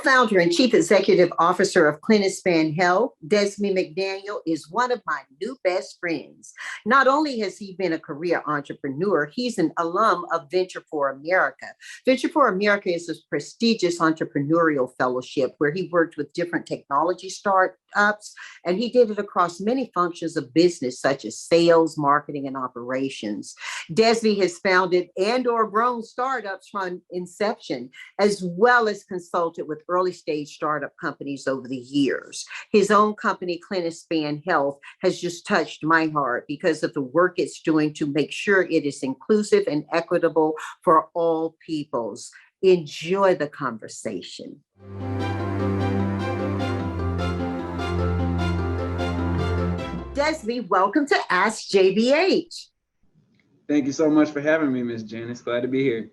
Co-founder and chief executive officer of CliniSpan Health, Dezbee McDaniel is one of my new best friends. Not only has he been a career entrepreneur, he's an alum of Venture for America. Venture for America is a prestigious entrepreneurial fellowship where he worked with different technology startups, and he did it across many functions of business, such as sales, marketing, and operations. Desby has founded and or grown startups from inception, as well as consulted with early stage startup companies over the years. His own company, CliniSpan Health, has just touched my heart because of the work it's doing to make sure it is inclusive and equitable for all peoples. Enjoy the conversation. Desby, welcome to Ask JBH. Thank you so much for having me, Miss Janice. Glad to be here.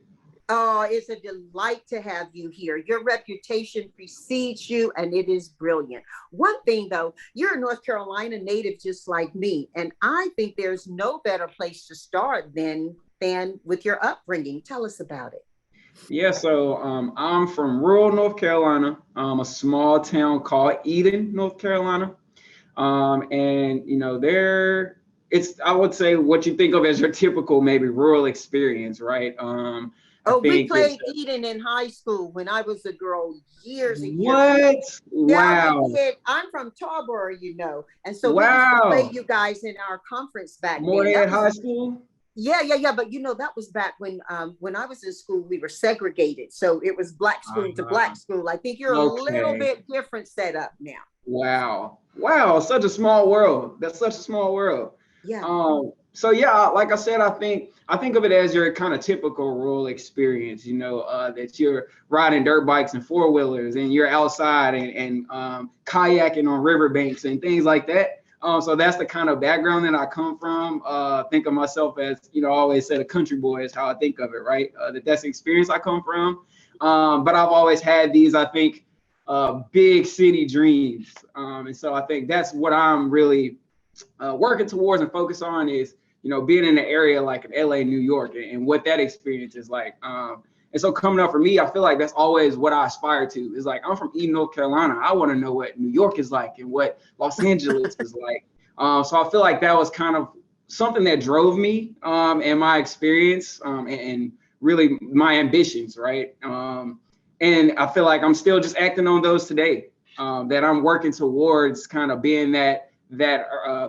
Oh, it's a delight to have you here. Your reputation precedes you, and it is brilliant. One thing, though, you're a North Carolina native just like me, and I think there's no better place to start than with your upbringing. Tell us about it. Yeah, so I'm from rural North Carolina, a small town called Eden, North Carolina. And, you know, I would say what you think of as your typical maybe rural experience, right? We played Eden in high school when I was a girl years and years What? ago. Wow. Yeah, I'm from Tarboro, you know. And so wow. we used to play you guys in our conference back then. Morehead High School? Yeah. But you know, that was back when I was in school, we were segregated. So it was black school to black school. I think you're a little bit different setup now. Wow. Such a small world. That's such a small world. Yeah. So yeah, like I said, I think of it as your kind of typical rural experience, you know, that you're riding dirt bikes and four-wheelers and you're outside and kayaking on riverbanks and things like that. So that's the kind of background that I come from. Think of myself as, you know, I always said a country boy is how I think of it, right? That's the experience I come from. But I've always had these, I think, big city dreams. And so I think that's what I'm really working towards and focus on is, you know, being in an area like LA, New York, and what that experience is like. And so coming up for me, I feel like that's always what I aspire to. Is like, I'm from Eden, North Carolina. I want to know what New York is like and what Los Angeles is like. So I feel like that was kind of something that drove me and my experience and really my ambitions, right? And I feel like I'm still just acting on those today, that I'm working towards kind of being that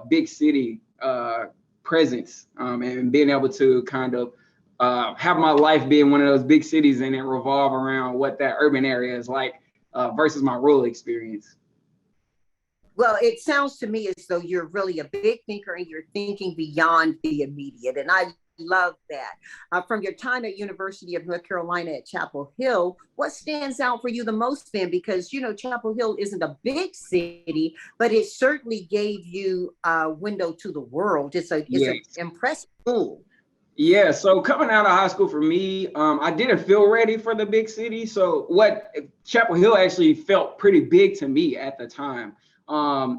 big city presence and being able to kind of have my life be in one of those big cities and it revolve around what that urban area is like versus my rural experience. Well, it sounds to me as though you're really a big thinker and you're thinking beyond the immediate. And I love that. From your time at University of North Carolina at Chapel Hill, what stands out for you the most then? Because, you know, Chapel Hill isn't a big city, but it certainly gave you a window to the world. It's an impressive school. Yeah, so coming out of high school for me, I didn't feel ready for the big city. So Chapel Hill actually felt pretty big to me at the time. I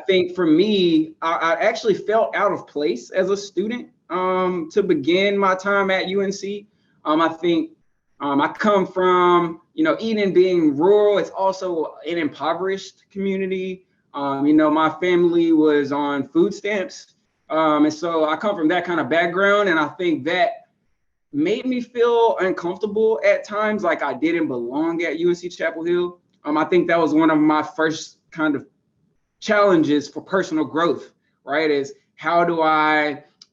think for me, I actually felt out of place as a student to begin my time at UNC. I think I come from, you know, Eden being rural. It's also an impoverished community. You know, my family was on food stamps. And so I come from that kind of background. And I think that made me feel uncomfortable at times, like I didn't belong at UNC Chapel Hill. I think that was one of my first kind of challenges for personal growth, right? Is how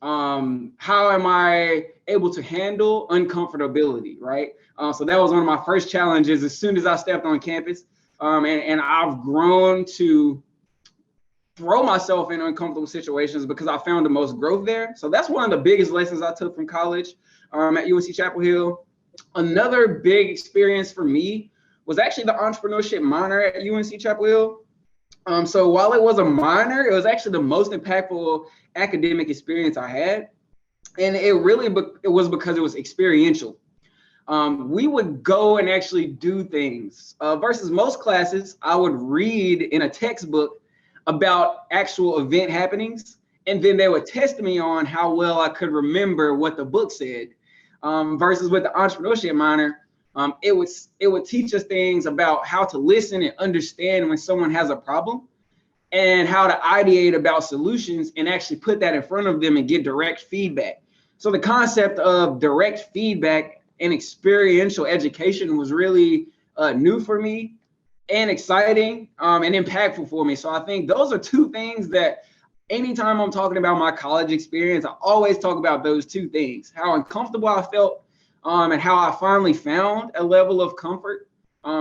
am I able to handle uncomfortability, right? So that was one of my first challenges as soon as I stepped on campus. And I've grown to throw myself in uncomfortable situations because I found the most growth there. So that's one of the biggest lessons I took from college at UNC Chapel Hill. Another big experience for me was actually the entrepreneurship minor at UNC Chapel Hill. So while it was a minor, it was actually the most impactful academic experience I had. And it was because it was experiential. We would go and actually do things versus most classes. I would read in a textbook about actual event happenings, and then they would test me on how well I could remember what the book said. Versus with the entrepreneurship minor, It would teach us things about how to listen and understand when someone has a problem, and how to ideate about solutions and actually put that in front of them and get direct feedback. So the concept of direct feedback and experiential education was really new for me and exciting and impactful for me. So I think those are two things that anytime I'm talking about my college experience, I always talk about those two things: how uncomfortable I felt and how I finally found a level of comfort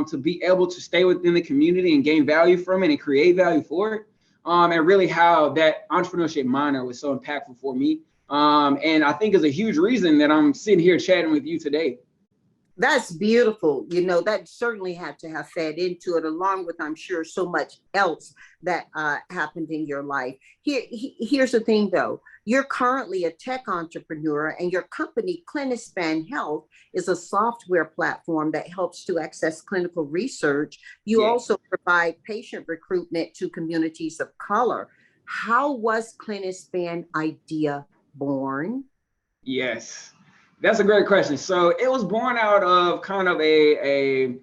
to be able to stay within the community and gain value from it and create value for it. And really how that entrepreneurship minor was so impactful for me. And I think is a huge reason that I'm sitting here chatting with you today. That's beautiful. You know, that certainly had to have fed into it, along with, I'm sure, so much else that happened in your life. Here's the thing, though. You're currently a tech entrepreneur, and your company, CliniSpan Health, is a software platform that helps to access clinical research. You also provide patient recruitment to communities of color. How was CliniSpan idea born? Yes. That's a great question. So it was born out of kind of a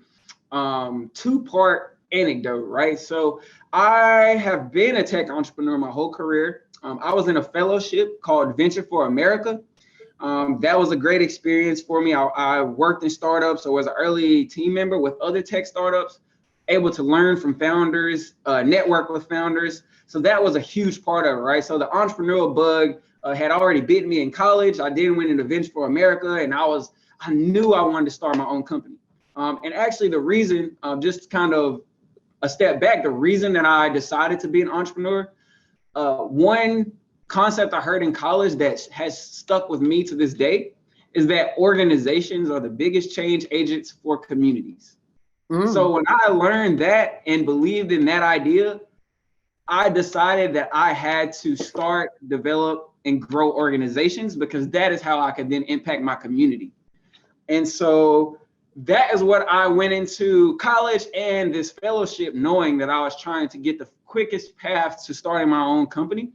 two-part anecdote, right? So I have been a tech entrepreneur my whole career. I was in a fellowship called Venture for America. That was a great experience for me. I worked in startups, so was an early team member with other tech startups, able to learn from founders, network with founders. So that was a huge part of it, right? So the entrepreneurial bug had already bitten me in college. I then went into Venture for America, and I knew I wanted to start my own company. And actually the reason, just kind of a step back, the reason that I decided to be an entrepreneur, one concept I heard in college that has stuck with me to this day is that organizations are the biggest change agents for communities. So when I learned that and believed in that idea, I decided that I had to start, develop, and grow organizations, because that is how I could then impact my community. And so that is what I went into college and this fellowship knowing that I was trying to get the quickest path to starting my own company.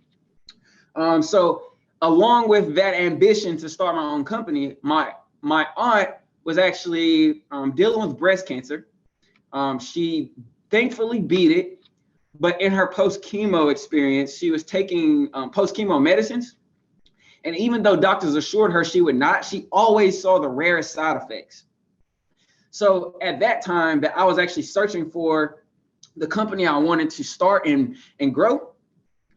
So along with that ambition to start my own company, my aunt was actually dealing with breast cancer. She thankfully beat it. But in her post-chemo experience, she was taking post-chemo medicines. And even though doctors assured her she would not, she always saw the rarest side effects. So at that time that I was actually searching for the company I wanted to start and grow,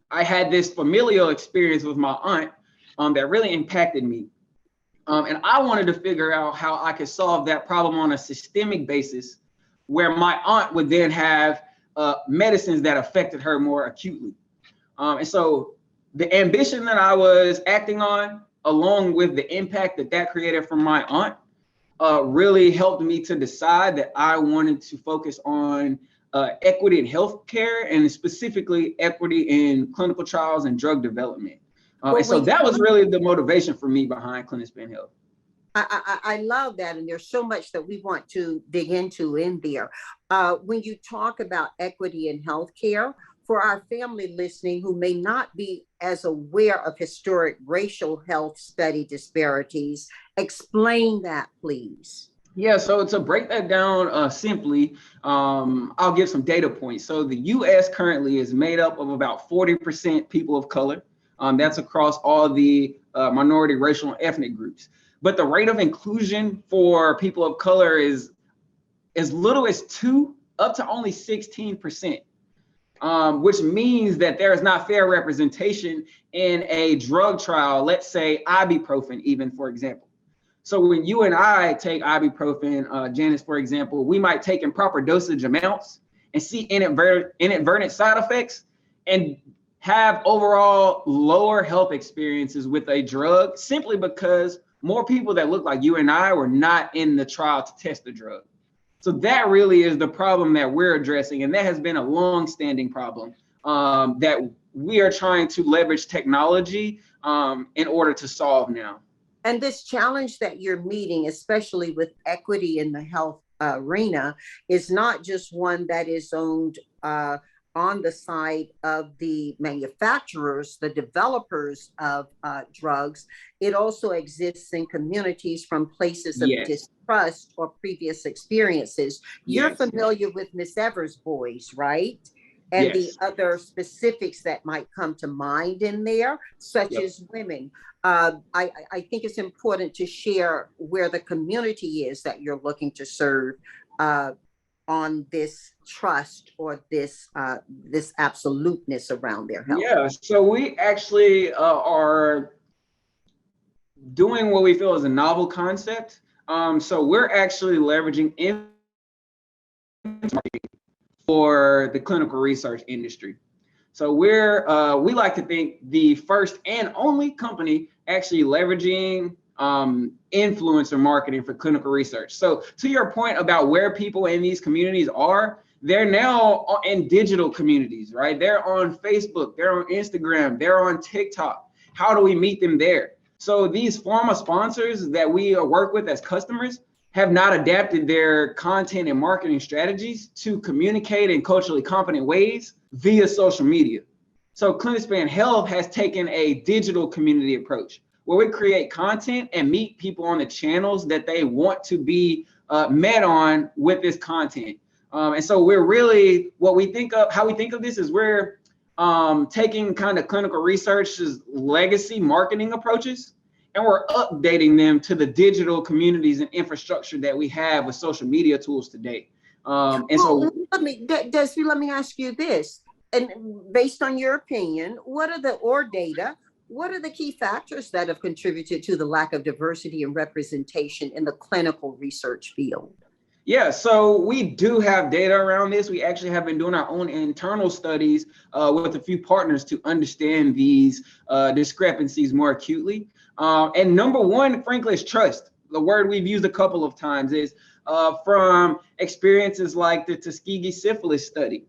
I had this familial experience with my aunt that really impacted me. And I wanted to figure out how I could solve that problem on a systemic basis, where my aunt would then have medicines that affected her more acutely. And so the ambition that I was acting on, along with the impact that created for my aunt, really helped me to decide that I wanted to focus on equity in healthcare, and specifically equity in clinical trials and drug development. And so that was really the motivation for me behind CliniSpan Health. I love that. And there's so much that we want to dig into in there. When you talk about equity in healthcare, for our family listening who may not be as aware of historic racial health study disparities, explain that, please. Yeah, so to break that down simply, I'll give some data points. So the US currently is made up of about 40% people of color. That's across all the minority, racial, and ethnic groups. But the rate of inclusion for people of color is as little as 2 up to only 16%, which means that there is not fair representation in a drug trial, let's say ibuprofen, even, for example. So when you and I take ibuprofen, Janice, for example, we might take improper dosage amounts and see inadvertent side effects and have overall lower health experiences with a drug, simply because more people that look like you and I were not in the trial to test the drug. So that really is the problem that we're addressing. And that has been a long-standing problem that we are trying to leverage technology in order to solve now. And this challenge that you're meeting, especially with equity in the health arena, is not just one that is owned on the side of the manufacturers, the developers of drugs. It also exists in communities from places of Yes. distrust or previous experiences. You're Yes. familiar with Miss Evers' boys, right? And the Yes. other specifics that might come to mind in there, such Yep. as women. I think it's important to share where the community is that you're looking to serve on this trust or this absoluteness around their health. Yeah. So we actually are doing what we feel is a novel concept. So we're actually leveraging for the clinical research industry. So we like to think the first and only company actually leveraging influencer marketing for clinical research. So to your point about where people in these communities are, they're now in digital communities, right? They're on Facebook, they're on Instagram, they're on TikTok. How do we meet them there? So these pharma sponsors that we work with as customers have not adapted their content and marketing strategies to communicate in culturally competent ways via social media. So CliniSpan Health has taken a digital community approach where we create content and meet people on the channels that they want to be met on with this content. And so we're really, how we think of this is we're taking kind of clinical research's legacy marketing approaches, and we're updating them to the digital communities and infrastructure that we have with social media tools today. Desby, let me ask you this. And based on your opinion, what are the key factors that have contributed to the lack of diversity and representation in the clinical research field? Yeah, so we do have data around this. We actually have been doing our own internal studies with a few partners to understand these discrepancies more acutely. And number one, frankly, is trust. The word we've used a couple of times is from experiences like the Tuskegee syphilis study,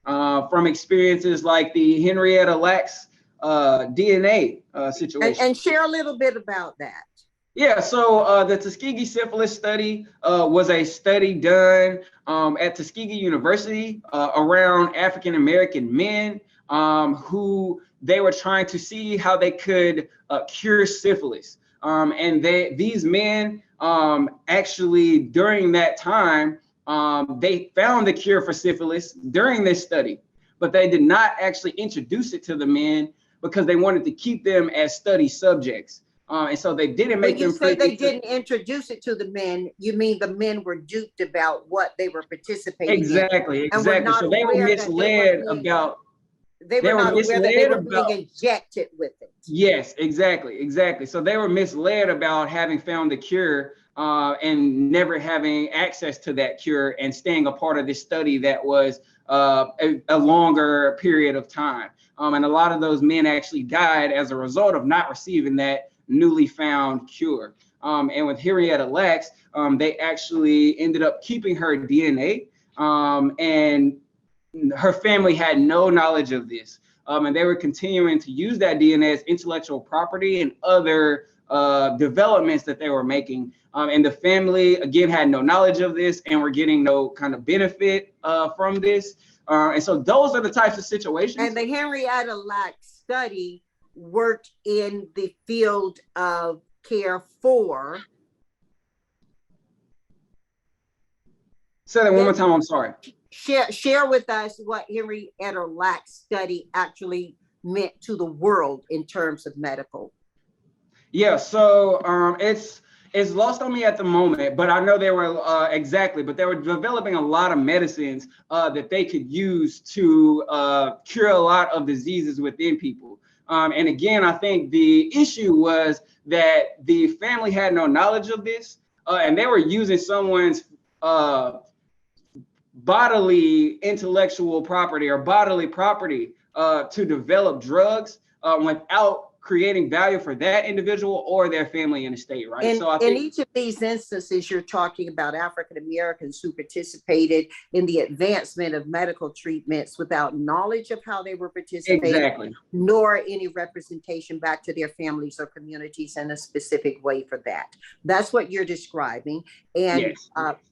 from experiences like the Henrietta Lacks DNA situation. And share a little bit about that. Yeah, so the Tuskegee syphilis study was a study done at Tuskegee University around African-American men who they were trying to see how they could cure syphilis. And these men actually during that time, they found the cure for syphilis during this study, but they did not actually introduce it to the men because they wanted to keep them as study subjects. And so they didn't make them. When you say they didn't introduce it to the men, you mean the men were duped about what they were participating in? Exactly. So they were misled about. They were not aware that they were being injected with it. Yes, exactly. So they were misled about having found the cure and never having access to that cure and staying a part of this study that was a longer period of time. And a lot of those men actually died as a result of not receiving that newly found cure. And with Henrietta Lacks, they actually ended up keeping her DNA, and her family had no knowledge of this. And they were continuing to use that DNA as intellectual property and other developments that they were making. And the family, again, had no knowledge of this and were getting no kind of benefit from this. And so those are the types of situations. And the Henrietta Lacks study worked in the field of care for. Say that one more time, I'm sorry. Share with us what Henrietta Lacks study actually meant to the world in terms of medical. Yeah, so it's lost on me at the moment, but I know they were but they were developing a lot of medicines that they could use to cure a lot of diseases within people. And again, I think the issue was that the family had no knowledge of this, and they were using someone's bodily intellectual property or bodily property to develop drugs without creating value for that individual or their family in the state, right? In each of these instances, you're talking about African Americans who participated in the advancement of medical treatments without knowledge of how they were participating, nor any representation back to their families or communities in a specific way for that. That's what you're describing, and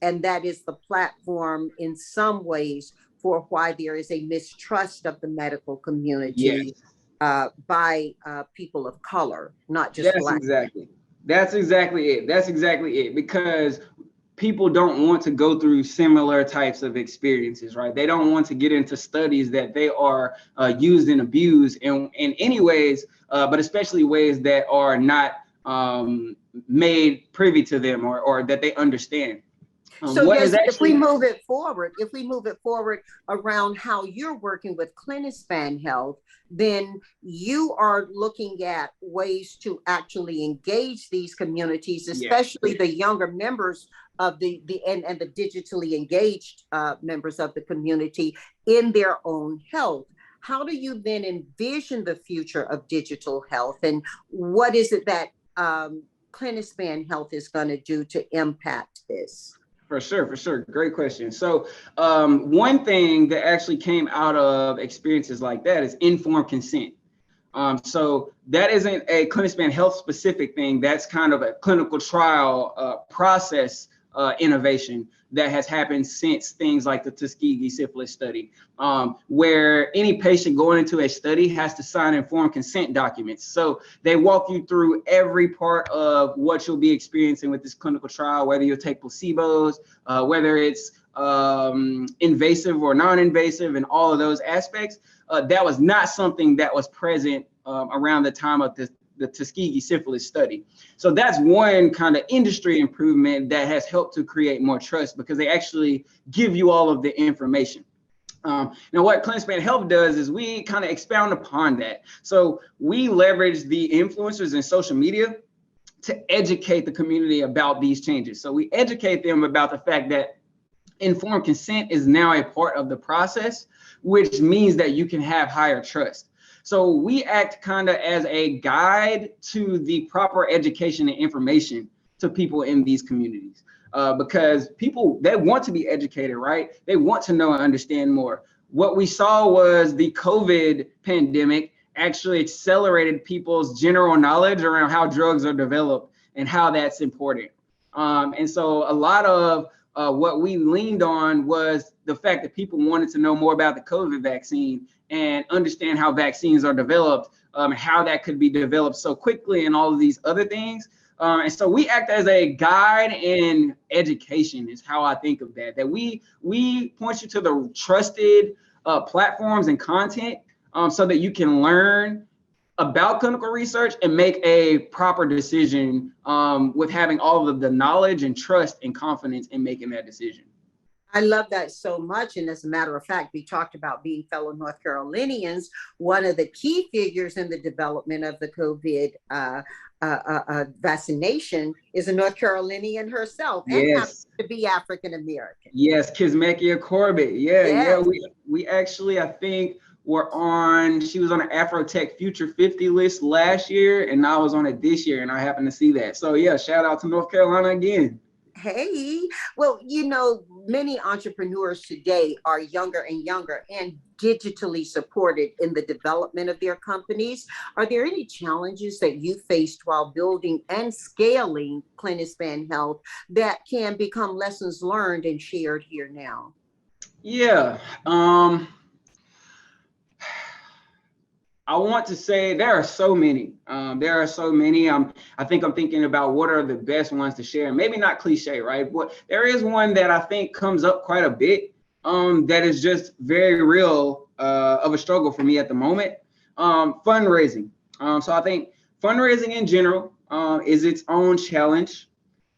that is the platform in some ways for why there is a mistrust of the medical Yes. community by people of color, not just That's Black. that's exactly it. That's exactly it. Because people don't want to go through similar types of experiences, right? They don't want to get into studies that they are used and abused in any ways, but especially ways that are not made privy to them or that they understand. So What is Des, if we actually move it forward around how you're working with CliniSpan Health, then you are looking at ways to actually engage these communities, yeah. especially the younger members of the and the digitally engaged members of the community in their own health. How do you then envision the future of digital health, and what is it that CliniSpan Health is going to do to impact this? For sure, for sure. Great question. So one thing that actually came out of experiences like that is informed consent. So that isn't a CliniSpan Health specific thing. That's kind of a clinical trial process innovation that has happened since things like the Tuskegee syphilis study, where any patient going into a study has to sign informed consent documents. So they walk you through every part of what you'll be experiencing with this clinical trial, whether you'll take placebos, whether it's invasive or non-invasive, and all of those aspects. That was not something that was present around the time of the Tuskegee syphilis study. So that's one kind of industry improvement that has helped to create more trust, because they actually give you all of the information. Now, what CliniSpan Health does is we kind of expound upon that. So we leverage the influencers in social media to educate the community about these changes. So we educate them about the fact that informed consent is now a part of the process, which means that you can have higher trust. So we act kind of as a guide to the proper education and information to people in these communities, because people, they want to be educated, right? They want to know and understand more. What we saw was the COVID pandemic actually accelerated people's general knowledge around how drugs are developed and how that's important. And so a lot of what we leaned on was the fact that people wanted to know more about the COVID vaccine and understand how vaccines are developed, how that could be developed so quickly, and all of these other things. And so we act as a guide in education is how I think of that, that we point you to the trusted platforms and content so that you can learn about clinical research and make a proper decision with having all of the knowledge and trust and confidence in making that decision. I love that so much. And as a matter of fact, we talked about being fellow North Carolinians. One of the key figures in the development of the COVID vaccination is a North Carolinian herself, and happens to be African American. Yes, Kismekia Corbett. Yeah. We actually, I think, she was on the Afrotech Future 50 list last year, and I was on it this year, and I happened to see that. So yeah, shout out to North Carolina again. Hey, well, many entrepreneurs today are younger and younger and digitally supported in the development of their companies. Are there any challenges that you faced while building and scaling CliniSpan Health that can become lessons learned and shared here now? Yeah. I want to say there are so many. I think I'm thinking about what are the best ones to share. Maybe not cliche, right? But there is one that I think comes up quite a bit that is just very real of a struggle for me at the moment. Fundraising. So I think fundraising in general is its own challenge.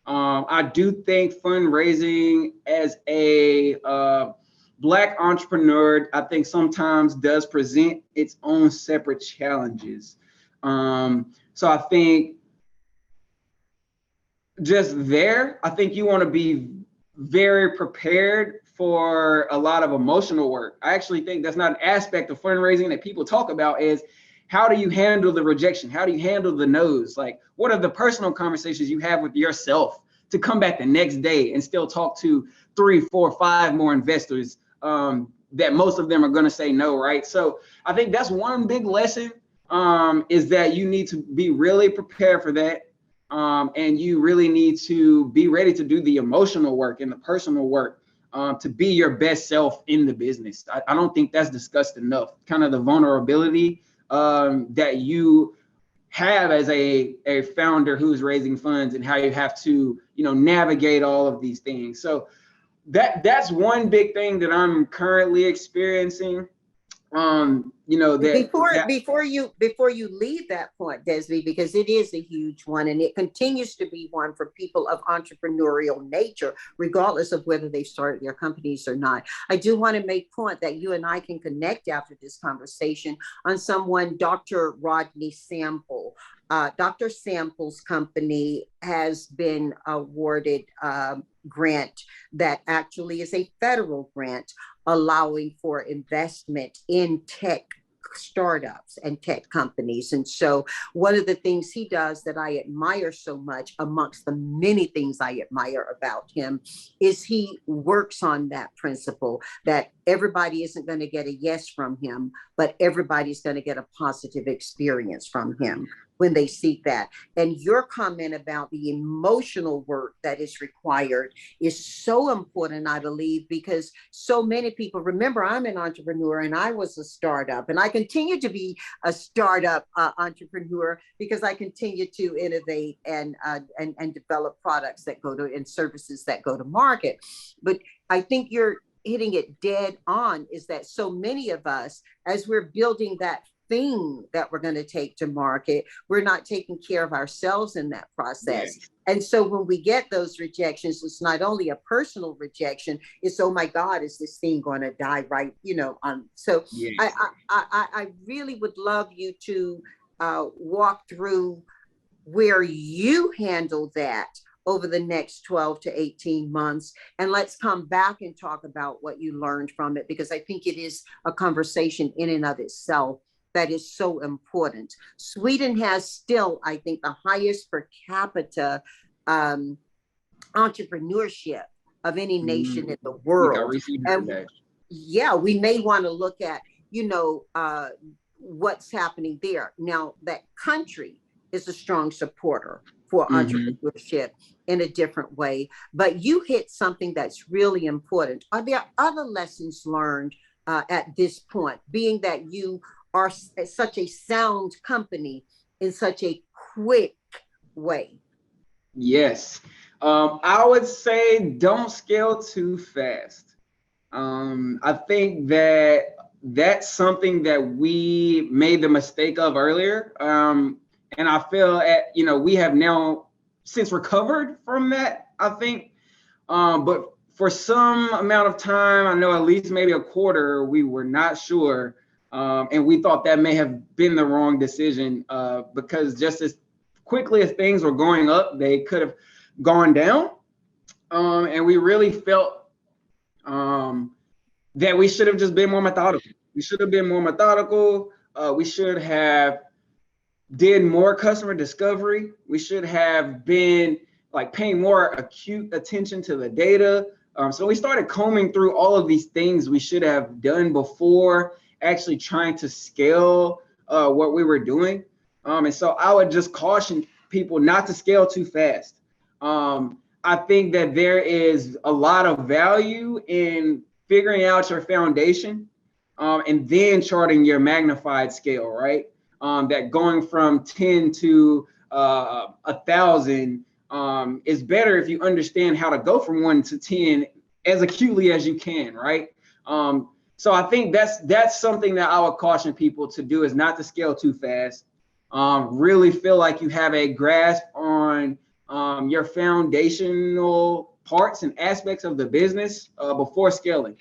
I do think fundraising as a Black entrepreneur, I think sometimes does present its own separate challenges. So I think I think you want to be very prepared for a lot of emotional work. I actually think that's not an aspect of fundraising that people talk about, is how do you handle the rejection? How do you handle the no's? Like, what are the personal conversations you have with yourself to come back the next day and still talk to 3, 4, 5 more investors that most of them are going to say no, right? So I think that's one big lesson, is that you need to be really prepared for that. And you really need to be ready to do the emotional work and the personal work to be your best self in the business. I don't think that's discussed enough. Kind of the vulnerability that you have as a founder who's raising funds, and how you have to, navigate all of these things. So that's one big thing that I'm currently experiencing. Before you leave that point, Desby, because it is a huge one, and it continues to be one for people of entrepreneurial nature, regardless of whether they've started their companies or not. I do want to make point that you and I can connect after this conversation on someone, Dr. Rodney Sample. Dr. Sample's company has been awarded a grant that actually is a federal grant, allowing for investment in tech startups and tech companies. And so one of the things he does that I admire so much, amongst the many things I admire about him, is he works on that principle that everybody isn't going to get a yes from him, but everybody's going to get a positive experience from him when they seek that. And your comment about the emotional work that is required is so important, I believe, because so many people, remember, I'm an entrepreneur and I was a startup, and I continue to be a startup entrepreneur because I continue to innovate and develop products that go to, and services that go to market. But I think you're hitting it dead on, is that so many of us, as we're building that thing that we're going to take to market, we're not taking care of ourselves in that process. Yes. And so when we get those rejections, it's not only a personal rejection, it's, oh my God, is this thing going to die right? So yes. I really would love you to walk through where you handle that over the next 12 to 18 months. And let's come back and talk about what you learned from it, because I think it is a conversation in and of itself that is so important. Sweden has still, I think, the highest per capita entrepreneurship of any nation in the world. And yeah, we may want to look at, what's happening there. Now, that country is a strong supporter for entrepreneurship in a different way. But you hit something that's really important. Are there other lessons learned at this point, being that you are such a sound company in such a quick way? Yes. I would say don't scale too fast. I think that's something that we made the mistake of earlier. And I feel we have now since recovered from that, I think. But for some amount of time, I know at least maybe a quarter, we were not sure. And we thought that may have been the wrong decision because just as quickly as things were going up, they could have gone down. And we really felt that we should have just been more methodical. We should have been more methodical. We should have did more customer discovery. We should have been paying more acute attention to the data. So we started combing through all of these things we should have done before actually trying to scale what we were doing. And so I would just caution people not to scale too fast. I think that there is a lot of value in figuring out your foundation and then charting your magnified scale, right? That going from 10 to 1,000 is better if you understand how to go from 1 to 10 as acutely as you can, right? So I think that's something that I would caution people to do, is not to scale too fast. Really feel like you have a grasp on your foundational parts and aspects of the business before scaling.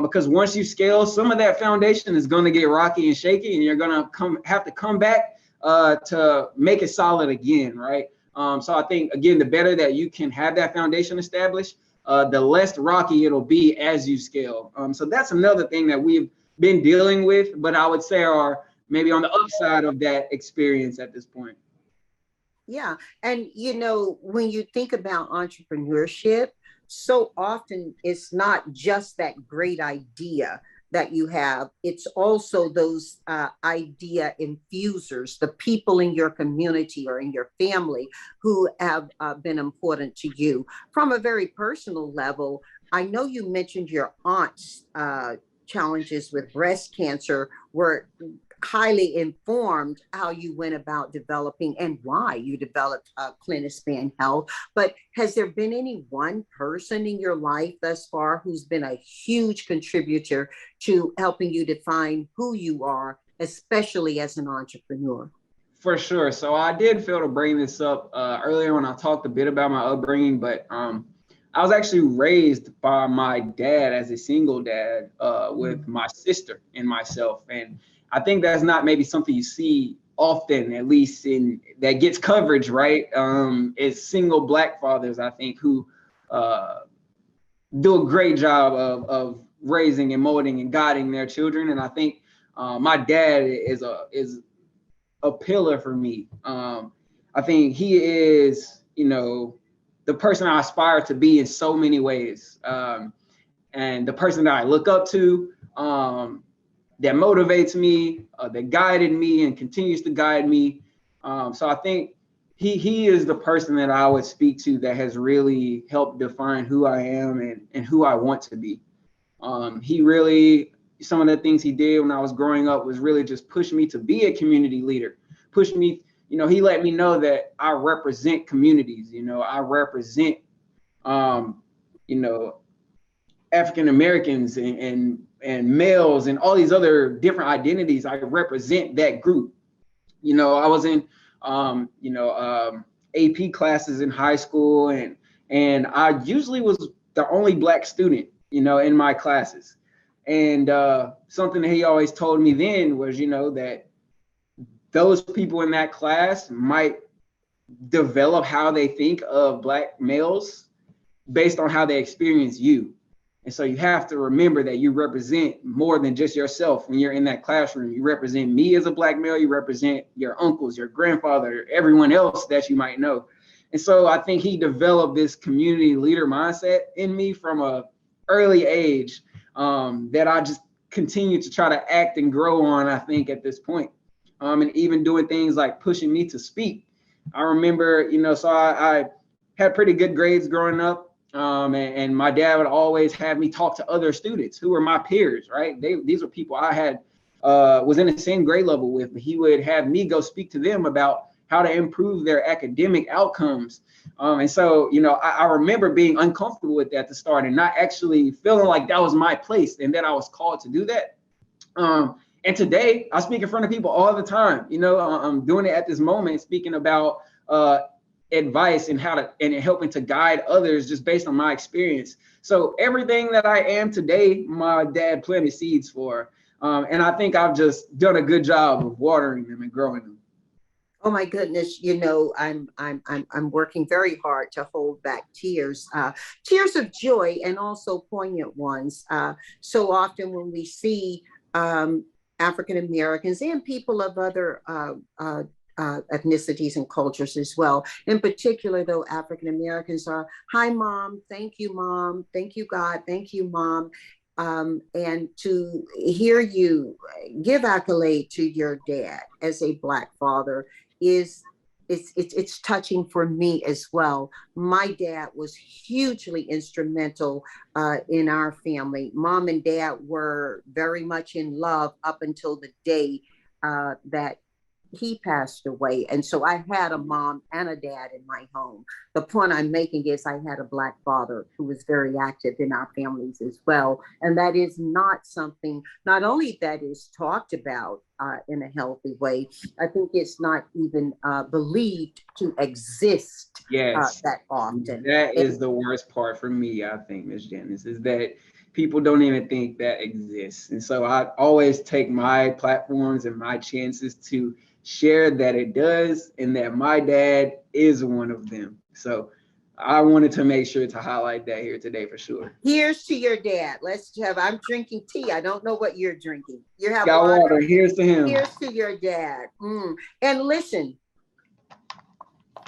Because once you scale, some of that foundation is going to get rocky and shaky, and you're going to have to come back to make it solid again, right? So I think, again, the better that you can have that foundation established, the less rocky it'll be as you scale. So that's another thing that we've been dealing with, but I would say are maybe on the upside of that experience at this point. Yeah. And, when you think about entrepreneurship, so often it's not just that great idea that you have. It's also those idea infusers, the people in your community or in your family who have been important to you. From a very personal level, I know you mentioned your aunt's challenges with breast cancer were highly informed how you went about developing and why you developed CliniSpan Health. But has there been any one person in your life thus far who's been a huge contributor to helping you define who you are, especially as an entrepreneur? For sure. So I did feel to bring this up earlier when I talked a bit about my upbringing, but I was actually raised by my dad as a single dad with my sister and myself. And I think that's not maybe something you see often, at least in that gets coverage, right? It's single Black fathers, I think, who do a great job of raising and molding and guiding their children. And I think my dad is a pillar for me. I think he is, the person I aspire to be in so many ways. And the person that I look up to, that motivates me, that guided me and continues to guide me. So I think he is the person that I would speak to that has really helped define who I am and who I want to be. He really, some of the things he did when I was growing up was really just push me to be a community leader, push me, he let me know that I represent communities, I represent, African Americans and males and all these other different identities. I represent that group. I was in, AP classes in high school, and I usually was the only Black student, in my classes. And something that he always told me then was, that those people in that class might develop how they think of Black males based on how they experience you. And so you have to remember that you represent more than just yourself when you're in that classroom. You represent me as a Black male, you represent your uncles, your grandfather, everyone else that you might know. And so I think he developed this community leader mindset in me from a early age that I just continue to try to act and grow on, I think, at this point. And even doing things like pushing me to speak. I remember, so I had pretty good grades growing up. And my dad would always have me talk to other students who were my peers, right? These were people I had was in the same grade level with, but he would have me go speak to them about how to improve their academic outcomes. And so, I remember being uncomfortable with that to start and not actually feeling like that was my place and that I was called to do that. And today I speak in front of people all the time. I'm doing it at this moment, speaking about advice and helping to guide others just based on my experience. So everything that I am today, my dad planted seeds for. And I think I've just done a good job of watering them and growing them. Oh my goodness, I'm working very hard to hold back tears, tears of joy and also poignant ones. So often when we see African Americans and people of other ethnicities and cultures as well. In particular, though, African Americans are, hi, mom, thank you, God, thank you, mom. And to hear you give accolade to your dad as a Black father it's touching for me as well. My dad was hugely instrumental in our family. Mom and dad were very much in love up until the day that he passed away. And so I had a mom and a dad in my home. The point I'm making is I had a Black father who was very active in our families as well. And that is not something, not only that is talked about in a healthy way, I think it's not even believed to exist that often. That is the worst part for me, I think, Ms. Janice, is that people don't even think that exists. And so I always take my platforms and my chances to share that it does, and that my dad is one of them. So I wanted to make sure to highlight that here today for sure. Here's to your dad. I'm drinking tea. I don't know what you're drinking. You have got water. Here's to him. Here's to your dad. And listen,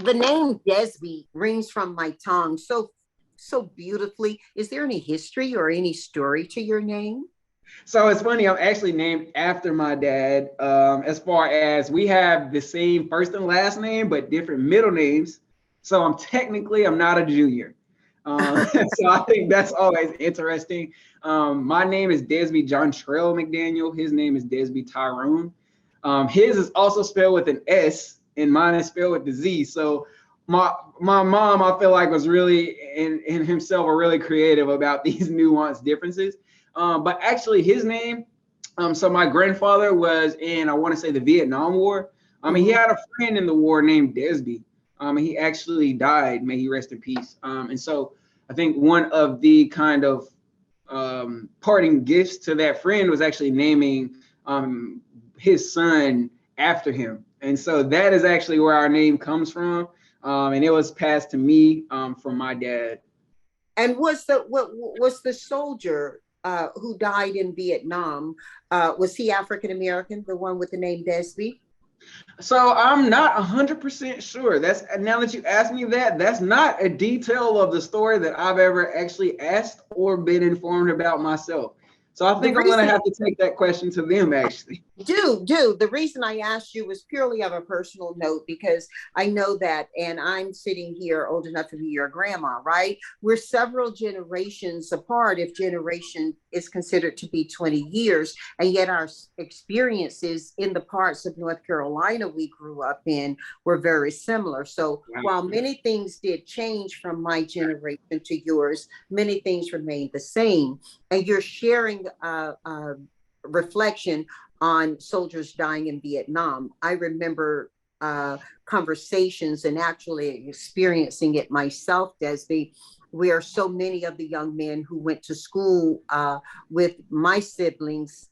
the name Desby rings from my tongue so beautifully. Is there any history or any story to your name? So it's funny, I'm actually named after my dad, as far as we have the same first and last name, but different middle names. So I'm not a junior. So I think that's always interesting. My name is Dezbee McDaniel. His name is Desby Tyrone. His is also spelled with an S, and mine is spelled with the Z. So my mom, I feel like, was really in himself are really creative about these nuanced differences. But actually, his name. So my grandfather was in, I want to say, the Vietnam War. He had a friend in the war named Desby. And he actually died. May he rest in peace. And so I think one of the kind of parting gifts to that friend was actually naming his son after him. And so that is actually where our name comes from. And it was passed to me from my dad. And was the soldier who died in Vietnam, was he African American, the one with the name Desby? So I'm not 100% sure. That's, now that you ask me that, that's not a detail of the story that I've ever actually asked or been informed about myself. So I think I'm going to have to take that question to them, actually. Do. The reason I asked you was purely of a personal note, because I know that, and I'm sitting here old enough to be your grandma, right? We're several generations apart, if generation is considered to be 20 years, and yet our experiences in the parts of North Carolina we grew up in were very similar. So while many things did change from my generation to yours, many things remained the same. And you're sharing reflection on soldiers dying in Vietnam. I remember conversations and actually experiencing it myself, Desby, where so many of the young men who went to school with my siblings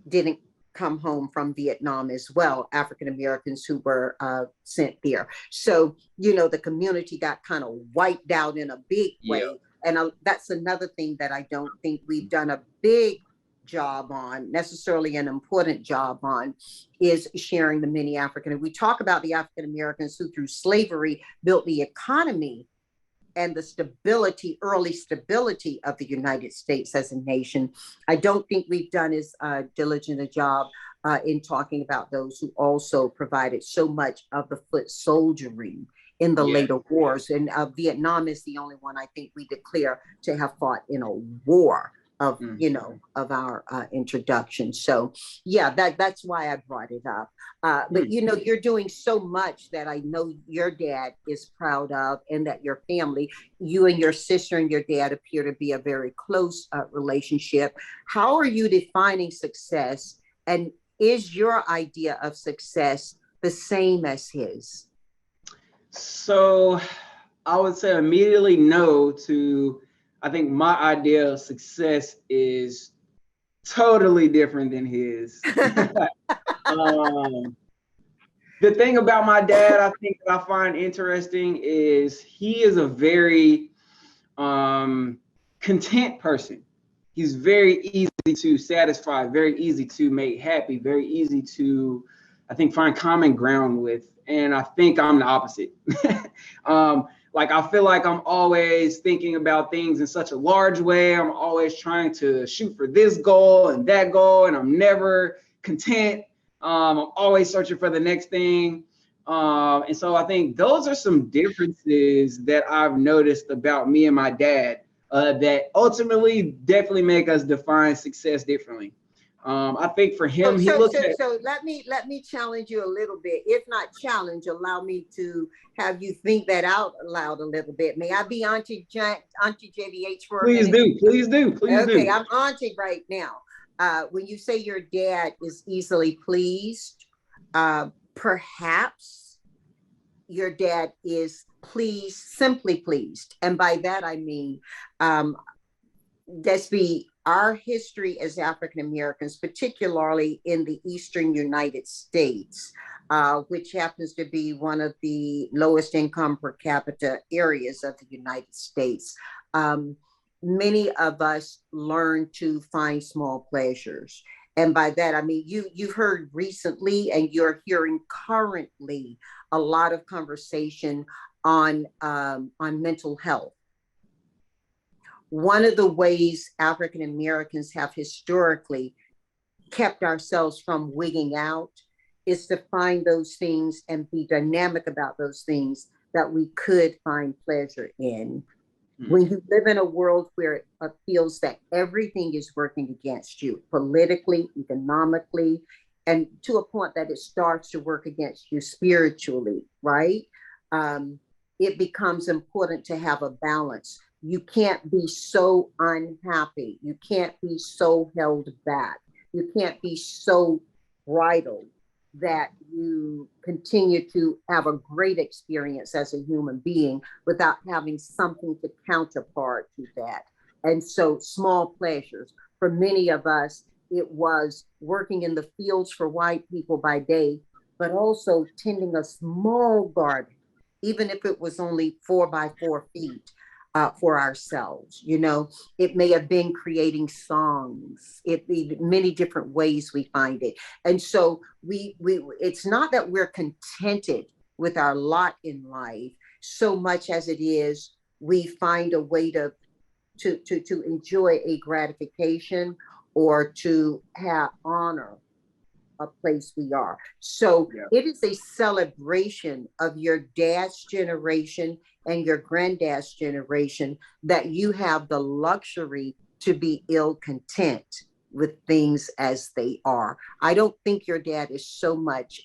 didn't come home from Vietnam as well, African Americans who were sent there. So, the community got kind of wiped out in a big way. And that's another thing that I don't think we've done a big job on, necessarily an important job on, is sharing the many African. We talk about the African Americans who through slavery built the economy and the stability, early stability of the United States as a nation. I don't think we've done as diligent a job in talking about those who also provided so much of the foot soldiery in the later wars. And Vietnam is the only one I think we declare to have fought in a war of, of our introduction. So that's why I brought it up. But you're doing so much that I know your dad is proud of, and that your family, you and your sister and your dad, appear to be a very close relationship. How are you defining success? And is your idea of success the same as his? So I would say immediately no to, I think my idea of success is totally different than his. The thing about my dad, I think that I find interesting is he is a very content person. He's very easy to satisfy, very easy to make happy, very easy to, I think, find common ground with. And I think I'm the opposite. Like, I feel like I'm always thinking about things in such a large way. I'm always trying to shoot for this goal and that goal, and I'm never content. I'm always searching for the next thing. And so I think those are some differences that I've noticed about me and my dad that ultimately definitely make us define success differently. I think for him, so let me challenge you a little bit. If not challenge, allow me to have you think that out loud a little bit. May I be Auntie JBH for a minute? Please do. Okay, I'm Auntie right now. When you say your dad is easily pleased, perhaps your dad is simply pleased. And by that, I mean, Desby, our history as African Americans, particularly in the Eastern United States, which happens to be one of the lowest income per capita areas of the United States, many of us learn to find small pleasures. And by that, I mean, you've heard recently, and you're hearing currently, a lot of conversation on mental health. One of the ways African Americans have historically kept ourselves from wigging out is to find those things and be dynamic about those things that we could find pleasure in. When you live in a world where it feels that everything is working against you, politically, economically, and to a point that it starts to work against you spiritually, right? It becomes important to have a balance. You can't be so unhappy. You can't be so held back. You can't be so bridled that you continue to have a great experience as a human being without having something to counterpart to that. And so small pleasures, for many of us, it was working in the fields for white people by day, but also tending a small garden, even if it was only 4 by 4 feet, for ourselves. You know, it may have been creating songs. It be many different ways we find it. And so we it's not that we're contented with our lot in life so much as it is we find a way to enjoy a gratification or to have honor a place we are. So it is a celebration of your dad's generation and your granddad's generation that you have the luxury to be ill content with things as they are. I don't think your dad is so much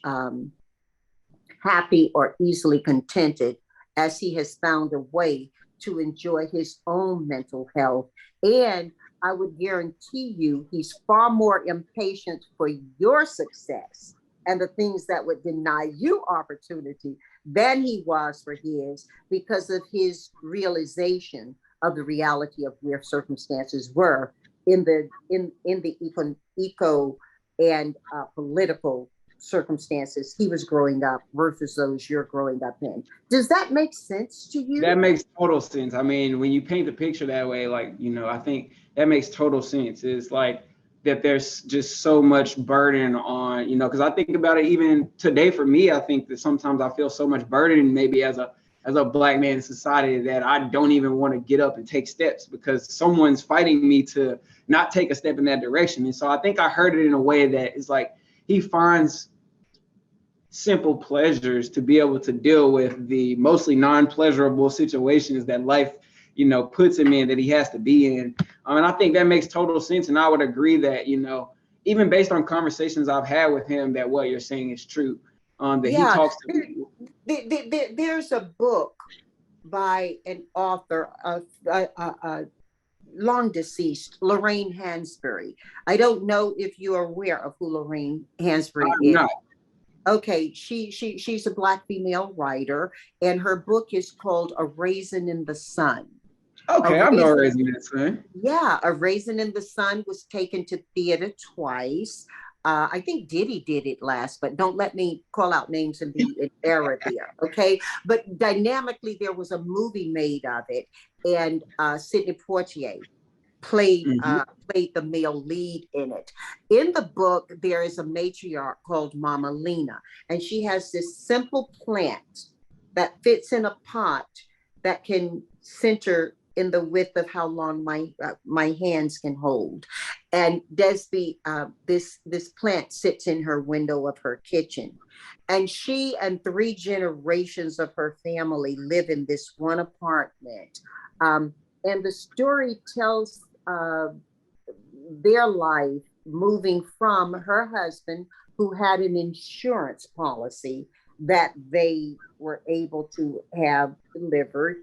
happy or easily contented as he has found a way to enjoy his own mental health. And I would guarantee you he's far more impatient for your success and the things that would deny you opportunity than he was for his, because of his realization of the reality of where circumstances were in the eco and political circumstances he was growing up versus those you're growing up in. Does that make sense to you? That makes total sense. I mean, when you paint the picture that way, like, you know, I think that makes total sense. It's like that there's just so much burden on, you know, because I think about it even today for me, I think that sometimes I feel so much burden maybe as a Black man in society that I don't even want to get up and take steps because someone's fighting me to not take a step in that direction. And so I think I heard it in a way that is like he finds simple pleasures to be able to deal with the mostly non-pleasurable situations that life, you know, puts him in, that he has to be in. And I think that makes total sense. And I would agree that, you know, even based on conversations I've had with him, that what you're saying is true. That he talks to people. There's a book by an author of long deceased, Lorraine Hansberry. I don't know if you are aware of who Lorraine Hansberry is. Not. Okay, she's a Black female writer, and her book is called A Raisin in the Sun. Okay, I know A Raisin in the Sun. Yeah, A Raisin in the Sun was taken to theater twice. I think Diddy did it last, but don't let me call out names and be in error here, okay? But dynamically, there was a movie made of it, and Sidney Poitier played the male lead in it. In the book, there is a matriarch called Mama Lena, and she has this simple plant that fits in a pot that can center in the width of how long my hands can hold. And Desby, this plant sits in her window of her kitchen. And she and 3 generations of her family live in this one apartment. And the story tells their life moving from her husband, who had an insurance policy that they were able to have delivered,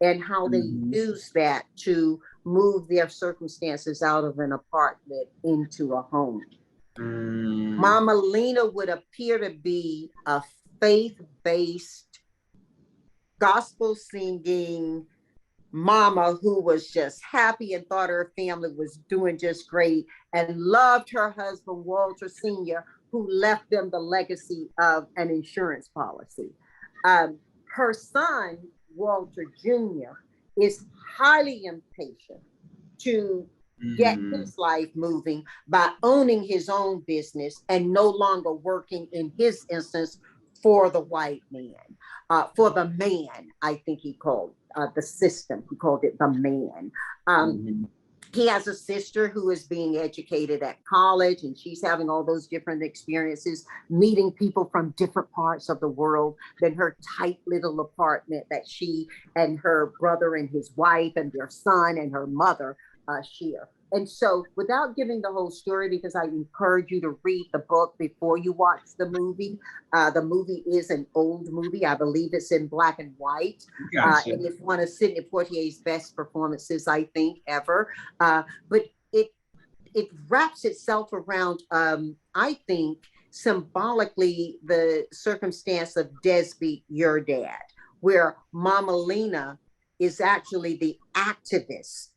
and how they use that to move their circumstances out of an apartment into a home. Mama Lena would appear to be a faith-based, gospel singing mama who was just happy and thought her family was doing just great and loved her husband, Walter Sr., who left them the legacy of an insurance policy. Her son, Walter Jr., is highly impatient to get his life moving by owning his own business and no longer working, in his instance, for the white man, for the man, I think he called the system. He called it the man. He has a sister who is being educated at college, and she's having all those different experiences, meeting people from different parts of the world than her tight little apartment that she and her brother and his wife and their son and her mother share. And so, without giving the whole story, because I encourage you to read the book before you watch the movie. The movie is an old movie. I believe it's in black and white. Gotcha. And it's one of Sidney Poitier's best performances, I think, ever. But it wraps itself around, I think, symbolically the circumstance of Desby, your dad, where Mama Lena is actually the activist.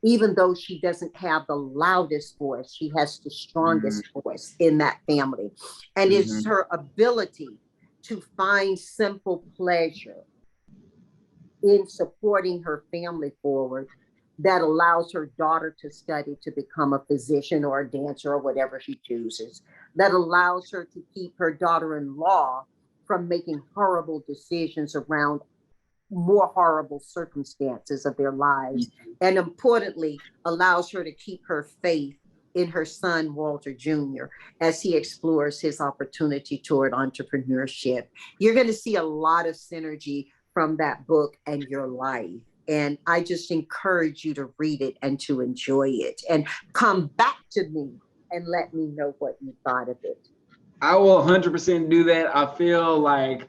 Even though she doesn't have the loudest voice, she has the strongest voice in that family. And it's her ability to find simple pleasure in supporting her family forward that allows her daughter to study to become a physician or a dancer or whatever she chooses, that allows her to keep her daughter-in-law from making horrible decisions around more horrible circumstances of their lives, and importantly, allows her to keep her faith in her son, Walter Jr., as he explores his opportunity toward entrepreneurship. You're going to see a lot of synergy from that book and your life. And I just encourage you to read it and to enjoy it and come back to me and let me know what you thought of it. I will 100% do that. I feel like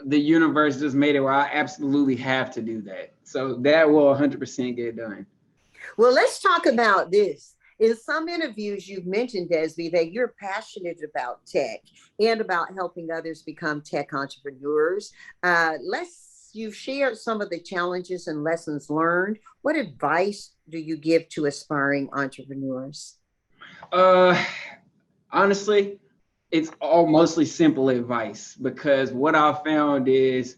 the universe just made it where I absolutely have to do that. So that will 100% get done. Well, let's talk about this. In some interviews, you've mentioned, Desby, that you're passionate about tech and about helping others become tech entrepreneurs. You've shared some of the challenges and lessons learned. What advice do you give to aspiring entrepreneurs? Honestly, it's all mostly simple advice, because what I found is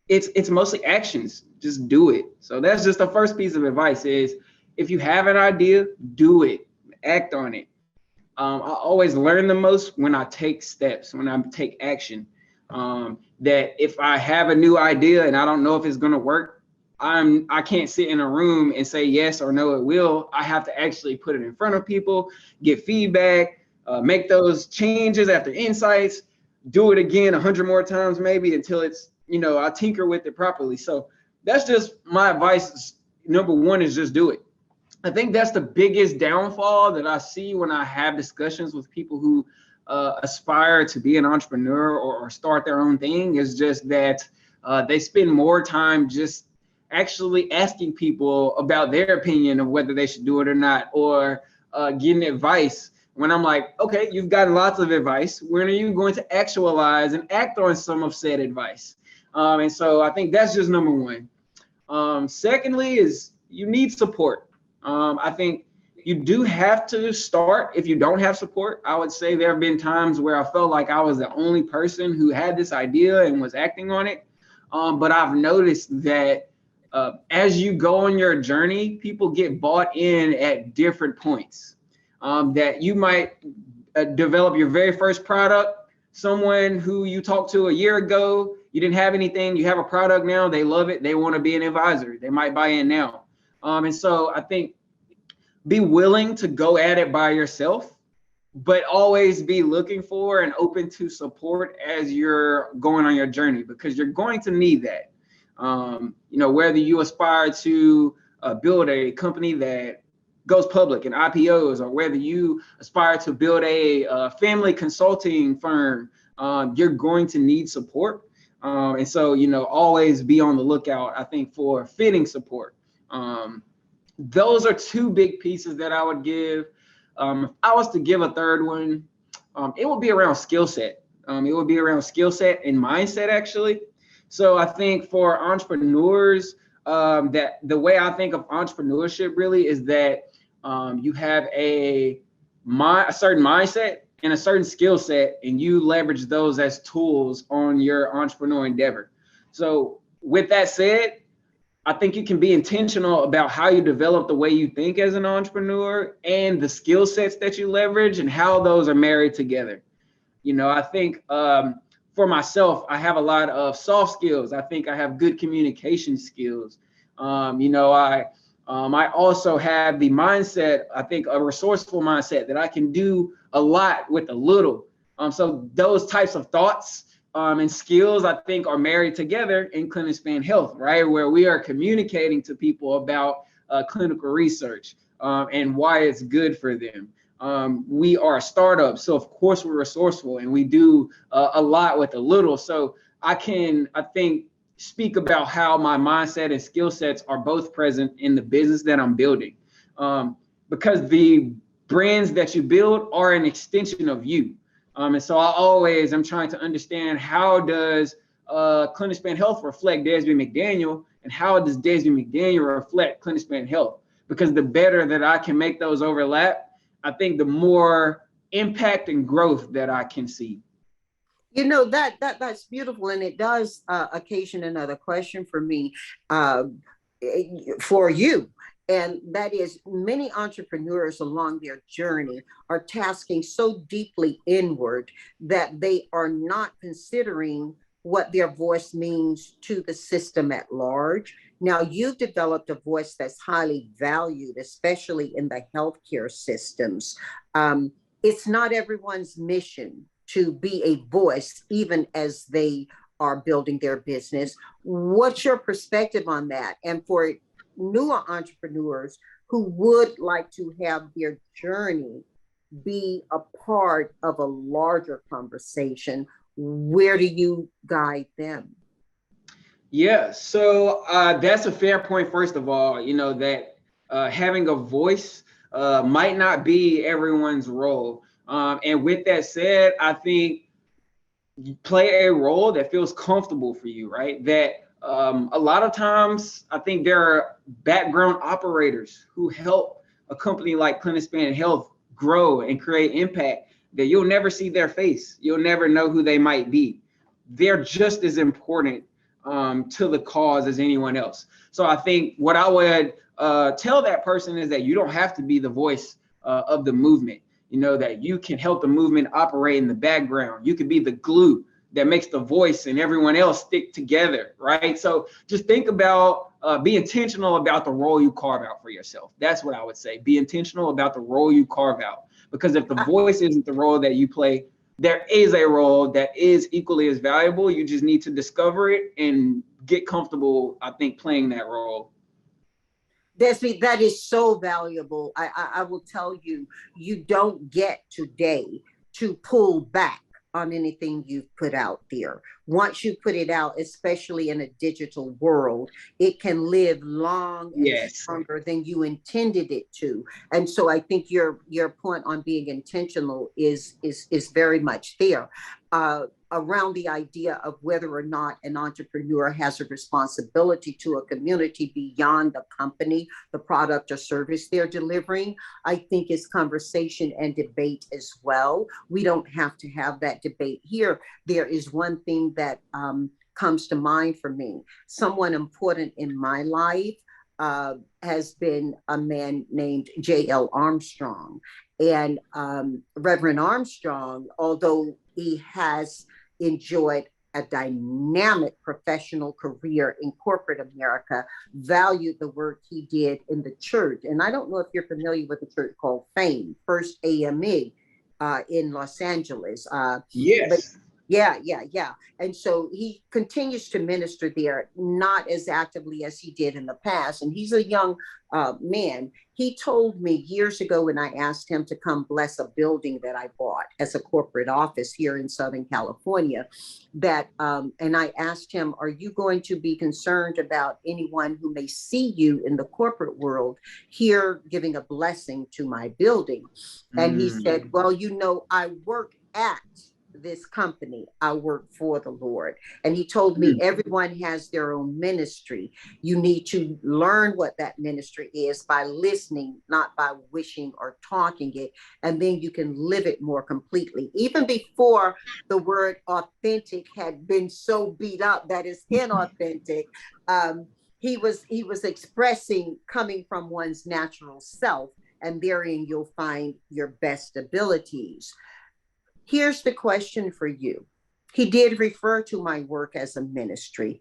it's mostly actions. Just do it. So that's just the first piece of advice is, if you have an idea, do it, act on it. I always learn the most when I take steps, when I take action. That if I have a new idea and I don't know if it's going to work, I can't sit in a room and say yes or no, it will. I have to actually put it in front of people, get feedback, make those changes after insights, do it again 100 more times, maybe until it's, I tinker with it properly. So that's just my advice. Number one is just do it. I think that's the biggest downfall that I see when I have discussions with people who aspire to be an entrepreneur or start their own thing, is just that they spend more time just actually asking people about their opinion of whether they should do it or not, or getting advice. When I'm like, okay, you've gotten lots of advice. When are you going to actualize and act on some of said advice? And so I think that's just number one. Secondly is you need support. I think you do have to start if you don't have support. I would say there have been times where I felt like I was the only person who had this idea and was acting on it. But I've noticed that as you go on your journey, people get bought in at different points. That you might develop your very first product. Someone who you talked to a year ago, you didn't have anything, you have a product now, they love it, they want to be an advisor, they might buy in now. And so I think be willing to go at it by yourself, but always be looking for and open to support as you're going on your journey, because you're going to need that. Whether you aspire to build a company that goes public in IPOs, or whether you aspire to build a family consulting firm, you're going to need support. And so, always be on the lookout, I think, for fitting support. Those are two big pieces that I would give. If I was to give a third one, it would be around skill set. It would be around skill set and mindset, actually. So I think for entrepreneurs, that the way I think of entrepreneurship really is that you have a certain mindset and a certain skill set, and you leverage those as tools on your entrepreneurial endeavor. So with that said, I think you can be intentional about how you develop the way you think as an entrepreneur and the skill sets that you leverage and how those are married together. I think for myself, I have a lot of soft skills. I think I have good communication skills. I, I also have the mindset, I think a resourceful mindset that I can do a lot with a little. So those types of thoughts and skills, I think, are married together in CliniSpan Health, right? Where we are communicating to people about clinical research and why it's good for them. We are a startup, so of course we're resourceful and we do a lot with a little. So I think, speak about how my mindset and skill sets are both present in the business that I'm building. Because the brands that you build are an extension of you. And so I'm trying to understand, how does CliniSpan Health reflect Dezbee McDaniel, and how does Dezbee McDaniel reflect CliniSpan Health? Because the better that I can make those overlap, I think the more impact and growth that I can see. You know, that's beautiful, and it does occasion another question for me, for you. And that is, many entrepreneurs along their journey are tasking so deeply inward that they are not considering what their voice means to the system at large. Now, you've developed a voice that's highly valued, especially in the healthcare systems. It's not everyone's mission to be a voice, even as they are building their business. What's your perspective on that? And for newer entrepreneurs who would like to have their journey be a part of a larger conversation, where do you guide them? Yeah, so that's a fair point. First of all, that having a voice might not be everyone's role. And with that said, I think you play a role that feels comfortable for you, right? That a lot of times, I think there are background operators who help a company like CliniSpan Health grow and create impact that you'll never see their face. You'll never know who they might be. They're just as important to the cause as anyone else. So I think what I would tell that person is that you don't have to be the voice of the movement. That you can help the movement operate in the background. You can be the glue that makes the voice and everyone else stick together, right? So just think about, be intentional about the role you carve out for yourself. That's what I would say. Be intentional about the role you carve out. Because if the voice isn't the role that you play, there is a role that is equally as valuable. You just need to discover it and get comfortable, I think, playing that role. Desby, that is so valuable. I will tell you, you don't get today to pull back on anything you've put out there. Once you put it out, especially in a digital world, it can live long and stronger than you intended it to. And so I think your point on being intentional is very much there. Around the idea of whether or not an entrepreneur has a responsibility to a community beyond the company, the product or service they're delivering, I think is conversation and debate as well. We don't have to have that debate here. There is one thing that comes to mind for me. Someone important in my life has been a man named J.L. Armstrong. And Reverend Armstrong, although he has enjoyed a dynamic professional career in corporate America, valued the work he did in the church. And I don't know if you're familiar with a church called Fame, First AME in Los Angeles. Yes. But yeah. And so he continues to minister there, not as actively as he did in the past. And he's a young man. He told me years ago when I asked him to come bless a building that I bought as a corporate office here in Southern California, that, and I asked him, are you going to be concerned about anyone who may see you in the corporate world here giving a blessing to my building? And he said, well, I work at this company. I work for the Lord. And he told me everyone has their own ministry. You need to learn what that ministry is by listening, not by wishing or talking it. And then you can live it more completely. Even before the word authentic had been so beat up that it's inauthentic, he was expressing coming from one's natural self, and therein you'll find your best abilities. Here's the question for you. He did refer to my work as a ministry.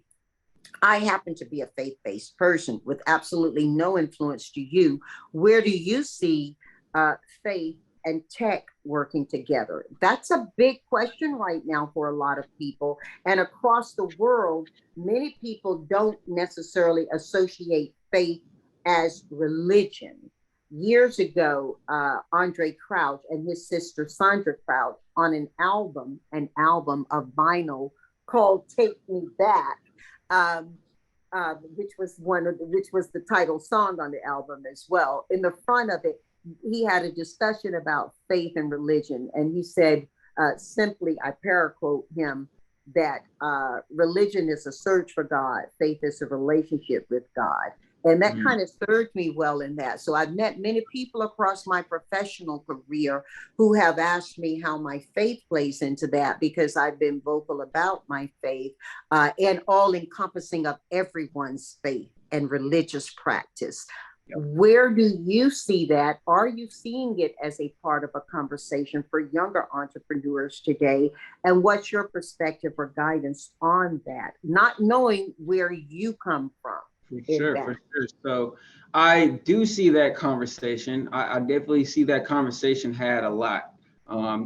I happen to be a faith-based person with absolutely no influence to you. Where do you see faith and tech working together? That's a big question right now for a lot of people. And across the world, many people don't necessarily associate faith as religion. Years ago, Andre Crouch and his sister Sandra Crouch on an album of vinyl called "Take Me Back," um, which was the title song on the album as well. In the front of it, he had a discussion about faith and religion, and he said simply, I paraquote him, that religion is a search for God, faith is a relationship with God. And that kind of served me well in that. So I've met many people across my professional career who have asked me how my faith plays into that, because I've been vocal about my faith and all encompassing of everyone's faith and religious practice. Yep. Where do you see that? Are you seeing it as a part of a conversation for younger entrepreneurs today? And what's your perspective or guidance on that? Not knowing where you come from. For sure. So I do see that conversation. I definitely see that conversation had a lot.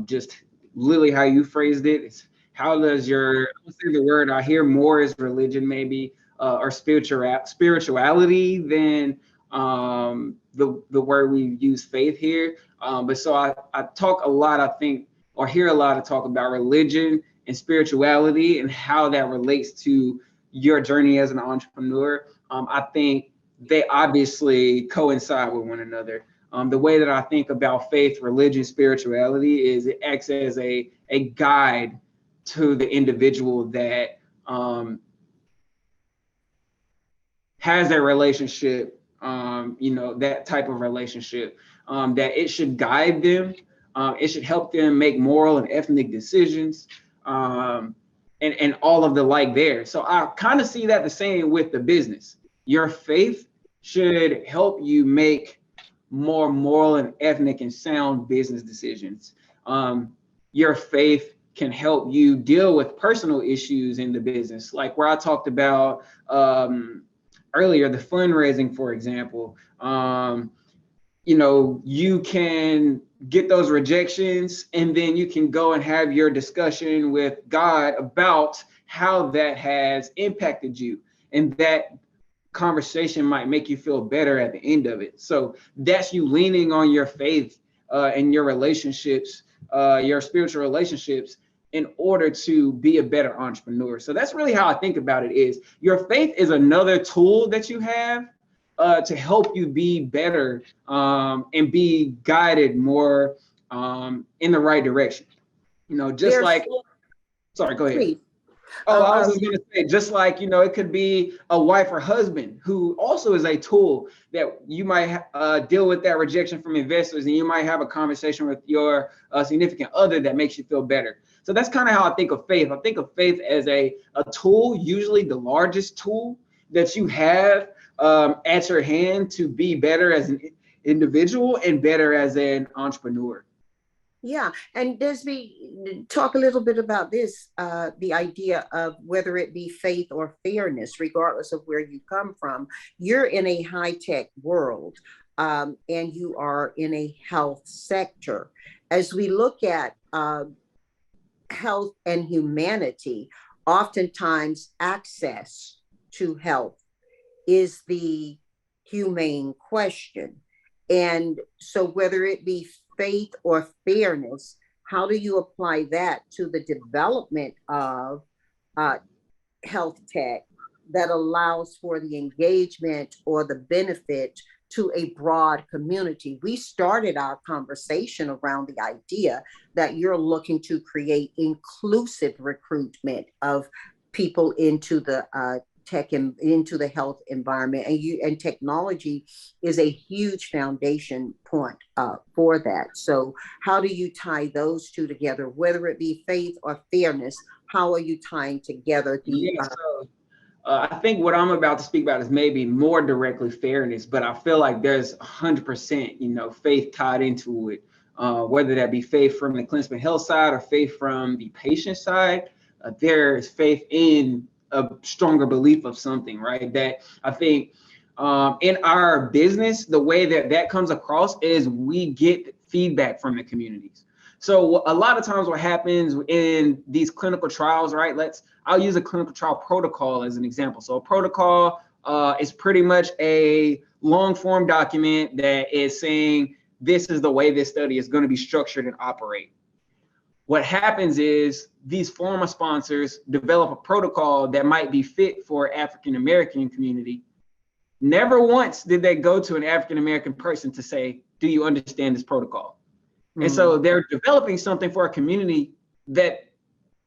Just literally how you phrased it. It's how does your, I'll say the word I hear more is religion, maybe, or spirituality than the word we use faith here. But so I talk a lot, I think, or hear a lot of talk about religion and spirituality and how that relates to your journey as an entrepreneur. I think they obviously coincide with one another. The way that I think about faith, religion, spirituality is it acts as a guide to the individual that has a relationship, that type of relationship, that it should guide them. It should help them make moral and ethnic decisions. And all of the like there. So I kind of see that the same with the business. Your faith should help you make more moral and ethnic and sound business decisions. Your faith can help you deal with personal issues in the business, like where I talked about earlier, the fundraising, for example. You can get those rejections, and then you can go and have your discussion with God about how that has impacted you. And that conversation might make you feel better at the end of it. So that's you leaning on your faith and your relationships, your spiritual relationships, in order to be a better entrepreneur. So that's really how I think about it. Is your faith is another tool that you have to help you be better and be guided more in the right direction. Sorry, go ahead. Please. Oh, I was just going to say, just like, it could be a wife or husband who also is a tool that you might deal with that rejection from investors, and you might have a conversation with your significant other that makes you feel better. So that's kind of how I think of faith. I think of faith as a tool, usually the largest tool that you have at your hand to be better as an individual and better as an entrepreneur. Yeah. And Desby, talk a little bit about this, the idea of whether it be faith or fairness, regardless of where you come from. You're in a high-tech world and you are in a health sector. As we look at health and humanity, oftentimes access to health is the humane question. And so whether it be faith or fairness, how do you apply that to the development of health tech that allows for the engagement or the benefit to a broad community? We started our conversation around the idea that you're looking to create inclusive recruitment of people into the tech and into the health environment, and technology is a huge foundation point for that. So how do you tie those two together, whether it be faith or fairness? How are you tying together the I think what I'm about to speak about is maybe more directly fairness, but I feel like there's 100%, faith tied into it, whether that be faith from the CliniSpan health side or faith from the patient side. There's faith in a stronger belief of something, right? That I think in our business, the way that comes across is we get feedback from the communities. So a lot of times what happens in these clinical trials, right? I'll use a clinical trial protocol as an example. So a protocol is pretty much a long form document that is saying this is the way this study is going to be structured and operate. What happens is these pharma sponsors develop a protocol that might be fit for African American community. Never once did they go to an African American person to say, do you understand this protocol? Mm-hmm. And so they're developing something for a community that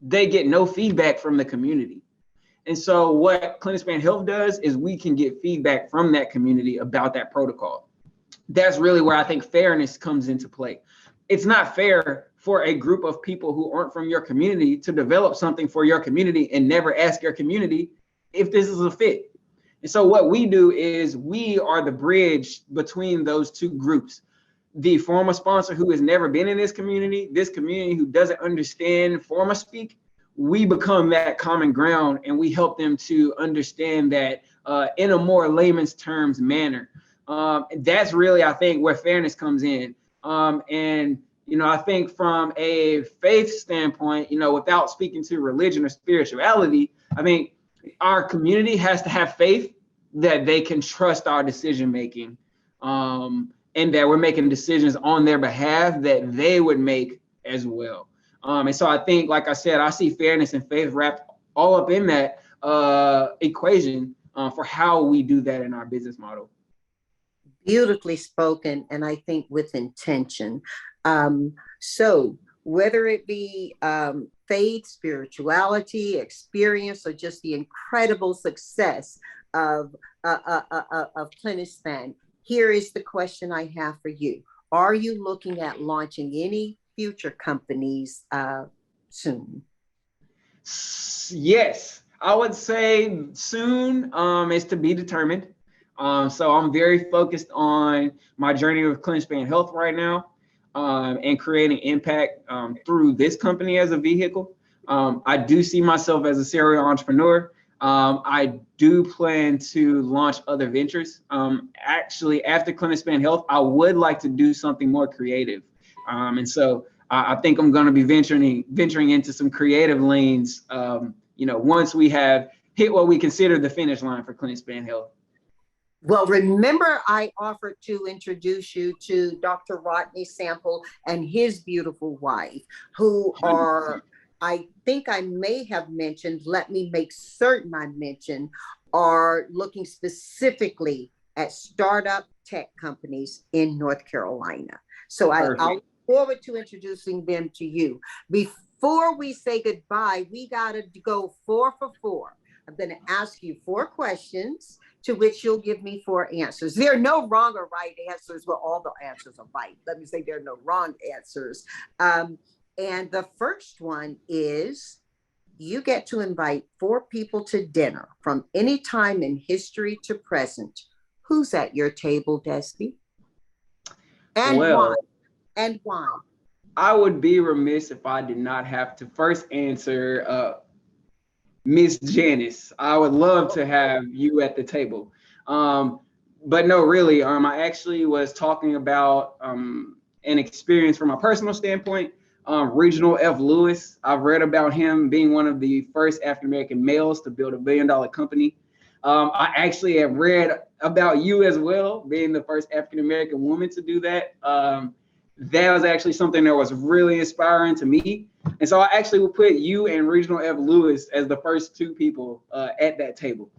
they get no feedback from the community. And so what CliniSpan Health does is we can get feedback from that community about that protocol. That's really where I think fairness comes into play. It's not fair for a group of people who aren't from your community to develop something for your community and never ask your community if this is a fit. And so what we do is we are the bridge between those two groups. The pharma sponsor who has never been in this community who doesn't understand pharma speak, we become that common ground and we help them to understand that in a more layman's terms manner. That's really, I think, where fairness comes in. And, you know, I think from a faith standpoint, you know, without speaking to religion or spirituality, I think our community has to have faith that they can trust our decision making, and that we're making decisions on their behalf that they would make as well. And so I think, like I said, I see fairness and faith wrapped all up in that equation for how we do that in our business model. Beautifully spoken, and I think with intention. So whether it be faith, spirituality, experience, or just the incredible success of CliniSpan, here is the question I have for you. Are you looking at launching any future companies soon? Yes, I would say soon is to be determined. So I'm very focused on my journey with CliniSpan Health right now, and creating impact through this company as a vehicle. I do see myself as a serial entrepreneur. I do plan to launch other ventures. Actually, after CliniSpan Health, I would like to do something more creative. And so I think I'm going to be venturing into some creative lanes, you know, once we have hit what we consider the finish line for CliniSpan Health. Well, remember, I offered to introduce you to Dr. Rodney Sample and his beautiful wife, who are, I think I may have mentioned, let me make certain I mentioned, are looking specifically at startup tech companies in North Carolina. So I'll look forward to introducing them to you. Before we say goodbye, we got to go 4 for 4. I'm going to ask you 4 questions to which you'll give me 4 answers. There are no wrong or right answers. Well, all the answers are right. Let me say there are no wrong answers. And the first one is, you get to invite 4 people to dinner from any time in history to present. Who's at your table, Desby? And why? And why? I would be remiss if I did not have to first answer Miss Janice. I would love to have you at the table. But no, really, I actually was talking about an experience from a personal standpoint. Regional F. Lewis, I've read about him being one of the first African-American males to build $1 billion company. I actually have read about you as well, being the first African-American woman to do that. That was actually something that was really inspiring to me. And so I actually would put you and Regional F. Lewis as the first 2 people at that table.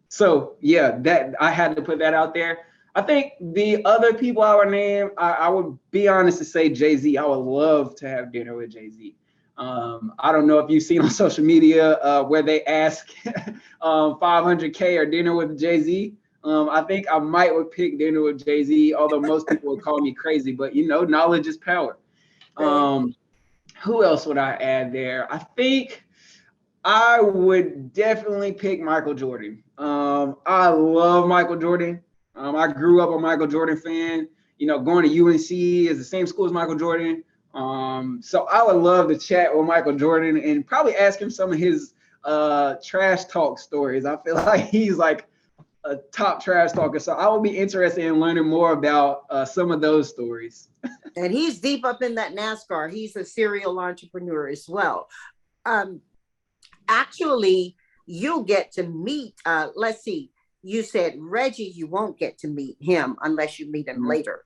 So yeah, that I had to put that out there. I think the other people I would name, I would be honest to say Jay-Z. I would love to have dinner with Jay-Z. I don't know if you've seen on social media where they ask $500K or dinner with Jay-Z. I think I might would pick dinner with Jay-Z, although most people would call me crazy, but you know, knowledge is power. Who else would I add there? I think I would definitely pick Michael Jordan. I love Michael Jordan. I grew up a Michael Jordan fan. You know, going to UNC is the same school as Michael Jordan. So I would love to chat with Michael Jordan and probably ask him some of his trash talk stories. I feel like he's like a top trash talker. So I would be interested in learning more about some of those stories. And he's deep up in that NASCAR. He's a serial entrepreneur as well. Actually, you'll get to meet, let's see, you said Reggie, you won't get to meet him unless you meet him later.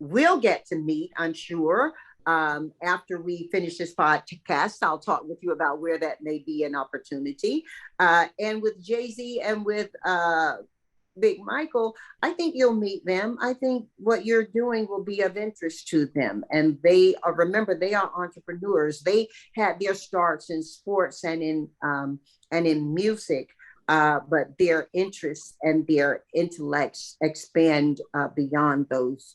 We'll get to meet, I'm sure, after we finish this podcast. I'll talk with you about where that may be an opportunity. And with Jay-Z and with Big Michael, I think you'll meet them. I think what you're doing will be of interest to them. And they are, remember, they are entrepreneurs. They had their starts in sports and in music, but their interests and their intellects expand beyond those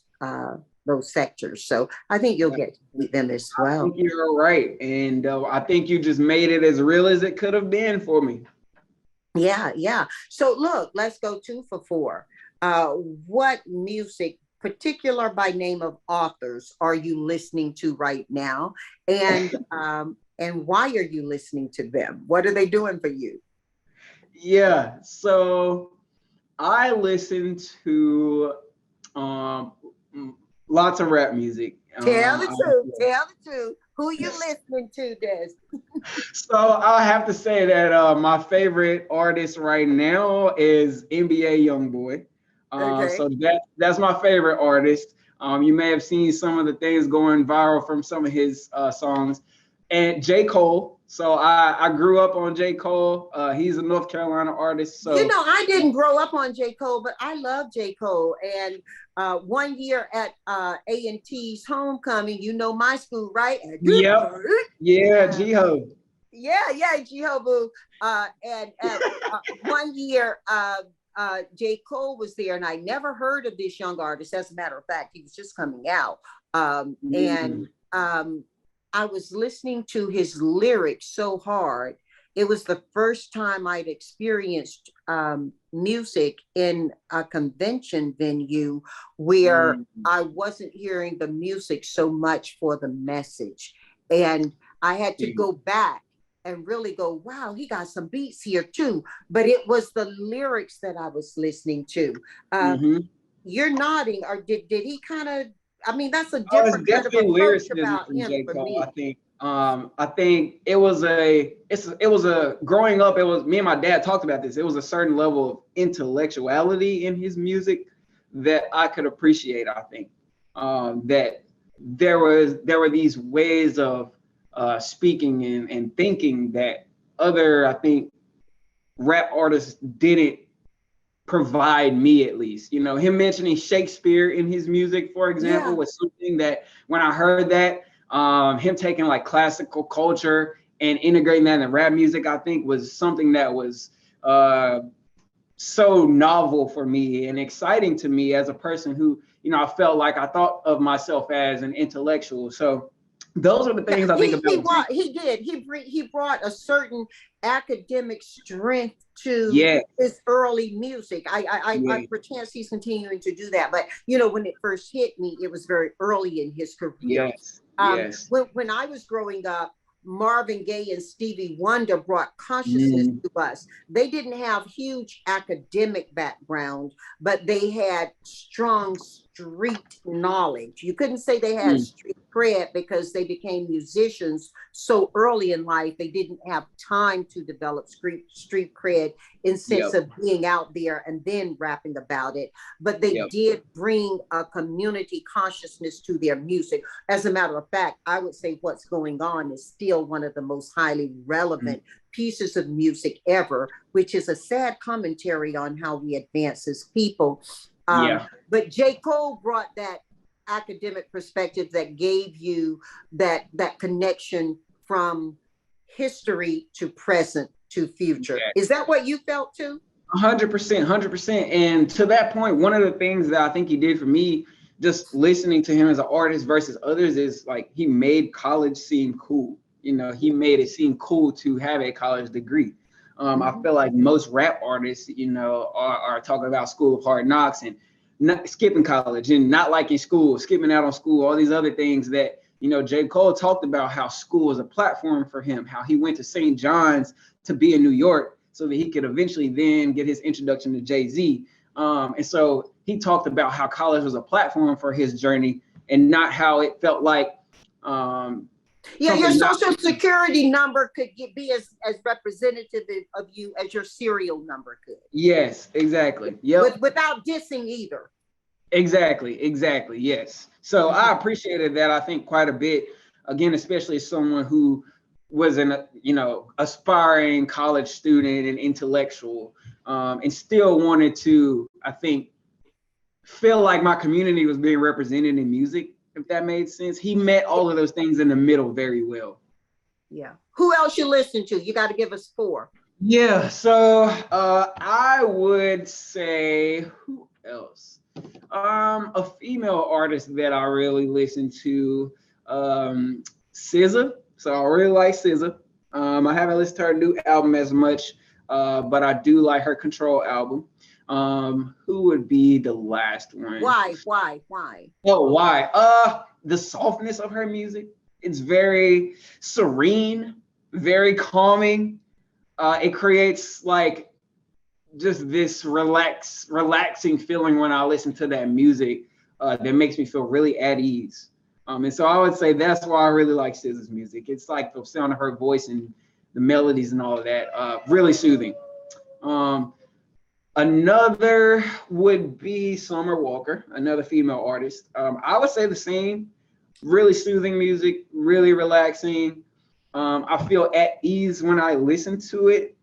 sectors. So I think you'll get to meet them as well. I think you're right. And I think you just made it as real as it could have been for me. Yeah. So look, let's go 2 for 4. What music, particular by name of authors, are you listening to right now? And why are you listening to them? What are they doing for you? Yeah, so I listen to lots of rap music. Tell the truth. Who you listening to, Des? So I'll have to say that my favorite artist right now is NBA YoungBoy. Okay. So that's my favorite artist. You may have seen some of the things going viral from some of his songs. And J. Cole. So I grew up on J. Cole. He's a North Carolina artist. So you know, I didn't grow up on J. Cole, but I love J. Cole. And one year at A&T's homecoming, you know my school, right? Yep. Yeah, G-Ho. Yeah, G-Ho boo. And one year, J. Cole was there, and I never heard of this young artist. As a matter of fact, he was just coming out. And I was listening to his lyrics so hard. It was the first time I'd experienced music in a convention venue where I wasn't hearing the music so much for the message. And I had to go back and really go, wow, he got some beats here too. But it was the lyrics that I was listening to. You're nodding, or did he kind of, I mean, that's a different kind of approach about him J. for Cole, me. I think it was a growing up, it was me and my dad talked about this. It was a certain level of intellectuality in his music that I could appreciate. I think that there were these ways of speaking and thinking that other, I think, rap artists didn't provide me, at least. You know, him mentioning Shakespeare in his music, for example, was something that when I heard that, him taking like classical culture and integrating that in rap music, I think was something that was so novel for me and exciting to me as a person who, you know, I felt like I thought of myself as an intellectual. So those are the things I think about. He brought a certain academic strength to his early music. I perchance he's continuing to do that. But, you know, when it first hit me, it was very early in his career. When I was growing up, Marvin Gaye and Stevie Wonder brought consciousness to us. They didn't have huge academic background, but they had strong street knowledge. You couldn't say they had street cred because they became musicians so early in life. They didn't have time to develop street cred in sense of being out there and then rapping about it. But they did bring a community consciousness to their music. As a matter of fact, I would say What's Going On is still one of the most highly relevant pieces of music ever, which is a sad commentary on how we advance as people. But J. Cole brought that academic perspective that gave you that connection from history to present to future. Is that what you felt too? 100%. And to that point, one of the things that I think he did for me, just listening to him as an artist versus others, is like he made college seem cool. You know, he made it seem cool to have a college degree. I feel like most rap artists, you know, are talking about School of Hard Knocks and not skipping college and not liking school, skipping out on school, all these other things that, J. Cole talked about how school was a platform for him, how he went to St. John's to be in New York so that he could eventually then get his introduction to Jay-Z. And so he talked about how college was a platform for his journey and not how it felt like. Your social security number could be as representative of you as your serial number could. Yes, exactly. Yep. Without dissing either. Exactly. Yes. So I appreciated that, I think, quite a bit. Again, especially as someone who was an, aspiring college student and intellectual, and still wanted to, I think, feel like my community was being represented in music, if that made sense. He met all of those things in the middle very well. Yeah. Who else you listen to? You got to give us 4. Yeah. So I would say, who else? A female artist that I really listen to, SZA. So I really like SZA. I haven't listened to her new album as much, but I do like her Control album. Who would be the last one? Why? Oh, why? The softness of her music. It's very serene, very calming. It creates like just this relaxing feeling when I listen to that music that makes me feel really at ease. And so I would say that's why I really like SZA's music. It's like the sound of her voice and the melodies and all of that, really soothing. Another would be Summer Walker, another female artist. I would say the same, really soothing music, really relaxing. I feel at ease when I listen to it.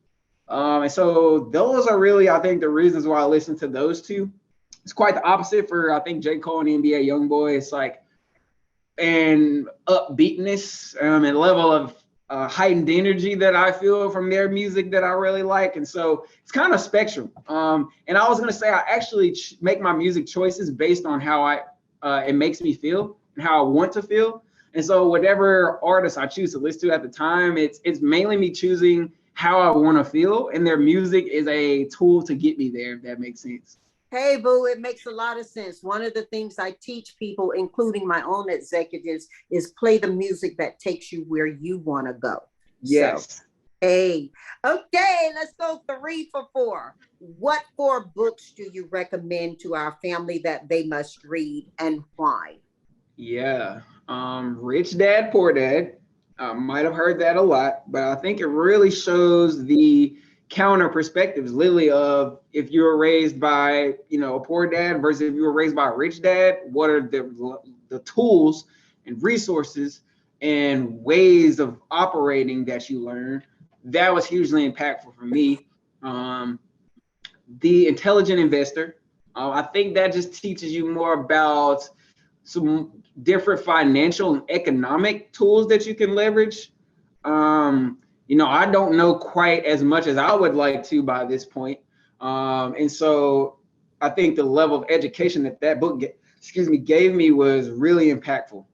And so those are really, I think, the reasons why I listen to those two. It's quite the opposite for, I think, J. Cole and NBA Youngboy. It's like an upbeatness and level of heightened energy that I feel from their music that I really like. And so it's kind of spectrum. And I was going to say, I actually make my music choices based on how it makes me feel and how I want to feel. And so whatever artist I choose to listen to at the time, it's mainly me choosing how I want to feel, and their music is a tool to get me there, if that makes sense. Hey, boo, it makes a lot of sense. One of the things I teach people, including my own executives, is play the music that takes you where you want to go. Yes. So, hey, okay, let's go 3 for 4. What 4 books do you recommend to our family that they must read, and why? Yeah, Rich Dad, Poor Dad. I might have heard that a lot, but I think it really shows the counter perspectives, Lily, of if you were raised by, a poor dad versus if you were raised by a rich dad, what are the tools and resources and ways of operating that you learn. That was hugely impactful for me. The Intelligent Investor. I think that just teaches you more about some different financial and economic tools that you can leverage. I don't know quite as much as I would like to by this point. And so I think the level of education that book gave me was really impactful,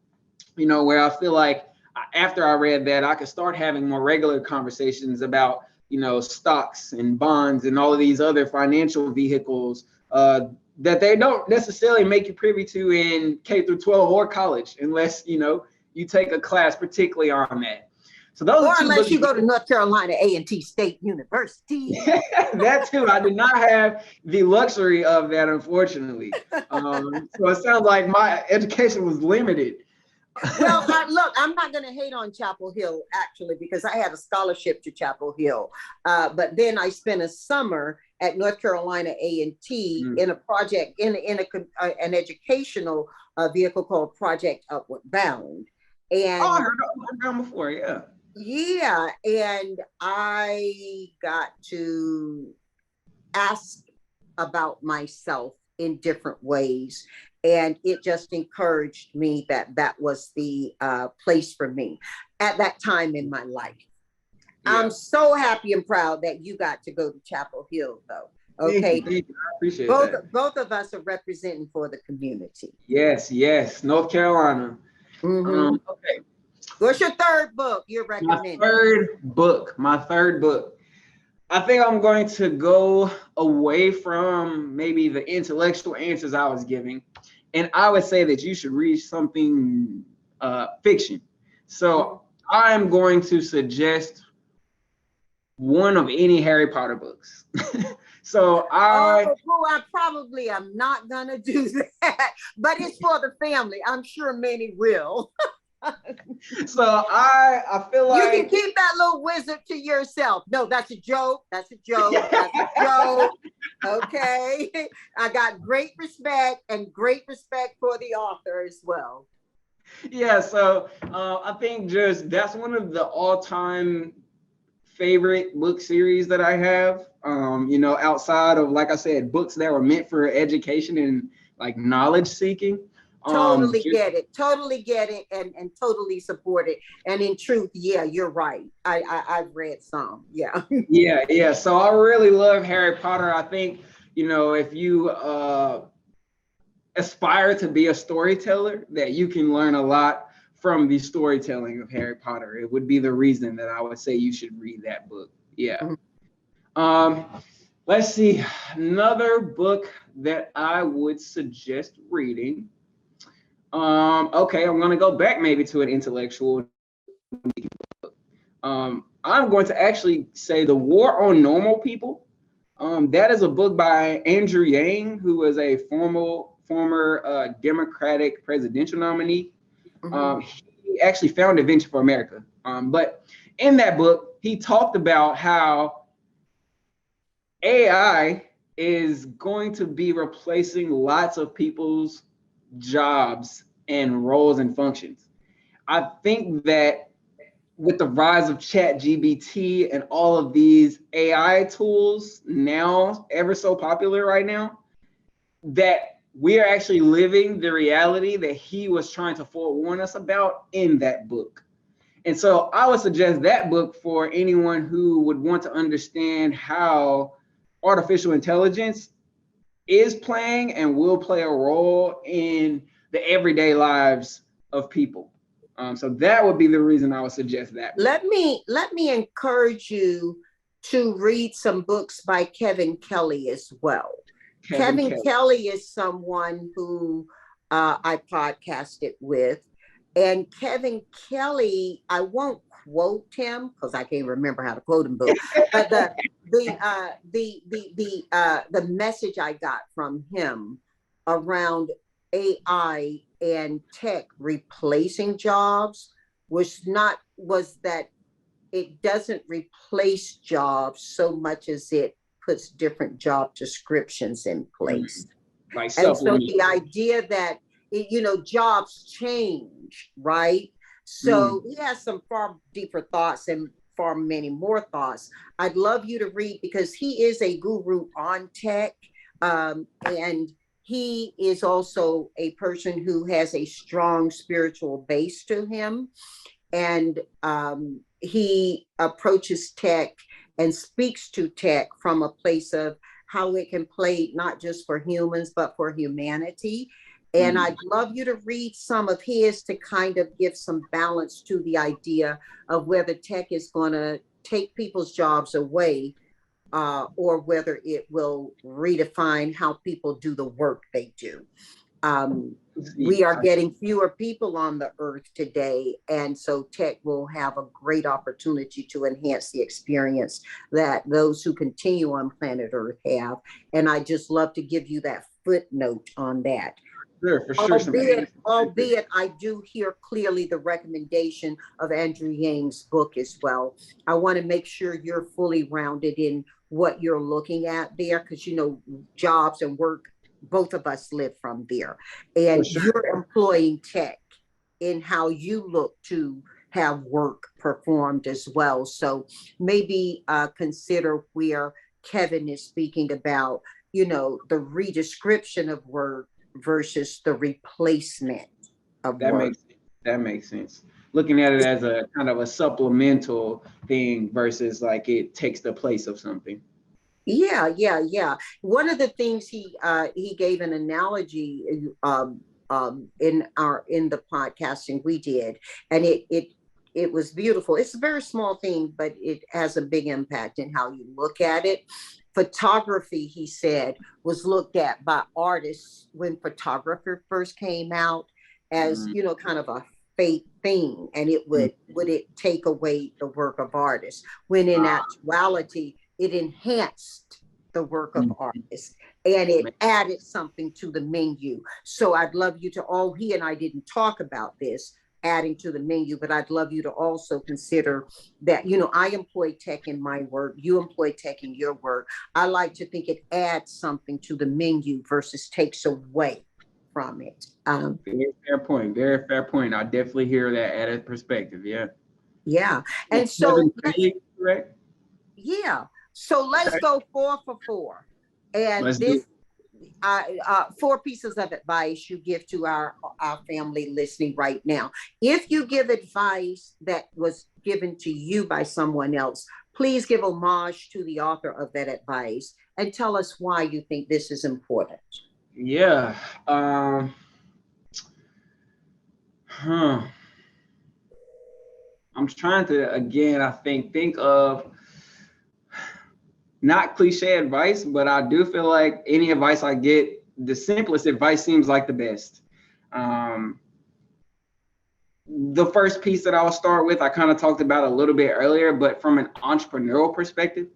where I feel like after I read that, I could start having more regular conversations about, stocks and bonds and all of these other financial vehicles that they don't necessarily make you privy to in K through 12 or college, unless, you take a class particularly on that. So those or unless you go to North Carolina A&T State University. That too. I did not have the luxury of that, unfortunately. So it sounds like my education was limited. Well, look, I'm not going to hate on Chapel Hill, actually, because I had a scholarship to Chapel Hill. But then I spent a summer at North Carolina A&T in a project, in an educational vehicle called Project Upward Bound. And I heard Upward Bound before, yeah. Yeah, and I got to ask about myself in different ways. And it just encouraged me that was the place for me at that time in my life. Yeah. I'm so happy and proud that you got to go to Chapel Hill, though. Okay. Thank you. I appreciate that. Both of us are representing for the community. Yes, North Carolina. Okay. What's your 3rd book you're recommending? My third book. I think I'm going to go away from maybe the intellectual answers I was giving. And I would say that you should read something fiction. So I'm going to suggest one of any Harry Potter books. So I probably am not gonna do that, but it's for the family. I'm sure many will. So I feel like you can keep that little wizard to yourself. No, that's a joke. That's a joke. That's a joke. Okay. I got great respect for the author as well. Yeah, so I think just that's one of the all-time favorite book series that I have. Outside of, like I said, books that were meant for education and like knowledge seeking. Totally get it, and totally support it. And in truth, yeah, you're right. I've read some. Yeah. Yeah. So I really love Harry Potter. I think, if you aspire to be a storyteller, that you can learn a lot from the storytelling of Harry Potter. It would be the reason that I would say you should read that book. Yeah. Let's see, another book that I would suggest reading. Okay, I'm gonna go back maybe to an intellectual book. I'm going to actually say The War on Normal People. That is a book by Andrew Yang, who was a former Democratic presidential nominee. He actually founded Venture for America. But in that book, he talked about how AI is going to be replacing lots of people's jobs and roles and functions. I think that with the rise of ChatGPT and all of these AI tools now ever so popular right now, that we are actually living the reality that he was trying to forewarn us about in that book. And so I would suggest that book for anyone who would want to understand how artificial intelligence is playing and will play a role in the everyday lives of people. So that would be the reason I would suggest that. Let me encourage you to read some books by Kevin Kelly as well. Kevin Kelly is someone who I podcasted with, and Kevin Kelly, I won't quote him because I can't remember how to quote him, but the message I got from him around AI and tech replacing jobs was that it doesn't replace jobs so much as it puts different job descriptions in place. And so the idea that jobs change, right? So he has some far deeper thoughts and far many more thoughts. I'd love you to read, because he is a guru on tech, and he is also a person who has a strong spiritual base to him. And he approaches tech and speaks to tech from a place of how it can play not just for humans, but for humanity. And I'd love you to read some of his to kind of give some balance to the idea of whether tech is going to take people's jobs away, or whether it will redefine how people do the work they do. We are getting fewer people on the earth today, and so tech will have a great opportunity to enhance the experience that those who continue on planet Earth have. And I just love to give you that footnote on that. Sure, for sure. Albeit I do hear clearly the recommendation of Andrew Yang's book as well. I want to make sure you're fully rounded in what you're looking at there, because jobs and work, both of us live from there. And you're employing tech in how you look to have work performed as well. So maybe consider where Kevin is speaking about, the redescription of work versus the replacement of work. That makes sense. Looking at it as a kind of a supplemental thing versus like it takes the place of something. Yeah. One of the things he gave an analogy in the podcasting we did, and it was beautiful. It's a very small thing, but it has a big impact in how you look at it. Photography, he said, was looked at by artists when photography first came out as, kind of a fake thing, and it would it take away the work of artists, when in actuality it enhanced the work of artists, and it added something to the menu. So I'd love you to all, he and I didn't talk about this adding to the menu, but I'd love you to also consider that, you know, I employ tech in my work, you employ tech in your work. I like to think it adds something to the menu versus takes away from it. Very fair point. Very fair point. I definitely hear that added perspective. Yeah. Yeah. And so, correct? Yeah. So let's go 4 for 4. And Let's this, 4 pieces of advice you give to our family listening right now. If you give advice that was given to you by someone else, please give homage to the author of that advice and tell us why you think this is important. Yeah. I'm trying to, again, I think of not cliche advice, but I do feel like any advice I get, the simplest advice seems like the best. The first piece that I'll start with, I kind of talked about a little bit earlier, but from an entrepreneurial perspective,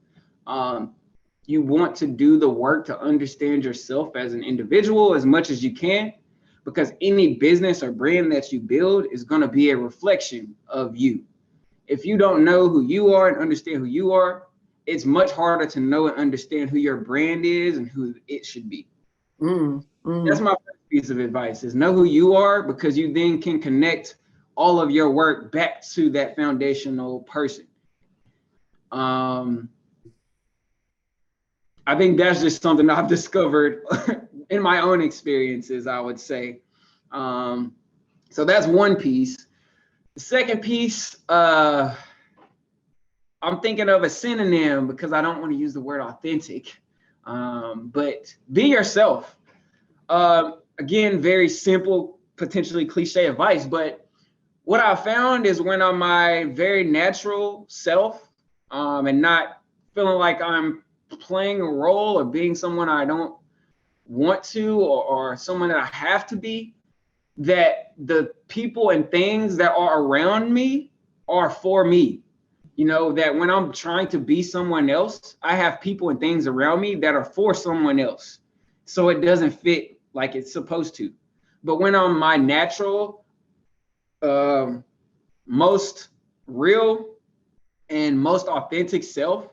you want to do the work to understand yourself as an individual as much as you can, because any business or brand that you build is going to be a reflection of you. If you don't know who you are and understand who you are, it's much harder to know and understand who your brand is and who it should be. That's my first piece of advice, is know who you are, because you then can connect all of your work back to that foundational person. I think that's just something I've discovered in my own experiences, I would say. So that's one piece. The second piece, I'm thinking of a synonym, because I don't want to use the word authentic, but be yourself. Again, very simple, potentially cliche advice, but what I found is when I'm my very natural self, and not feeling like I'm playing a role or being someone I don't want to, or someone that I have to be, that the people and things that are around me are for me. You know, that when I'm trying to be someone else, I have people and things around me that are for someone else. So it doesn't fit like it's supposed to. But when I'm my natural, most real and most authentic self,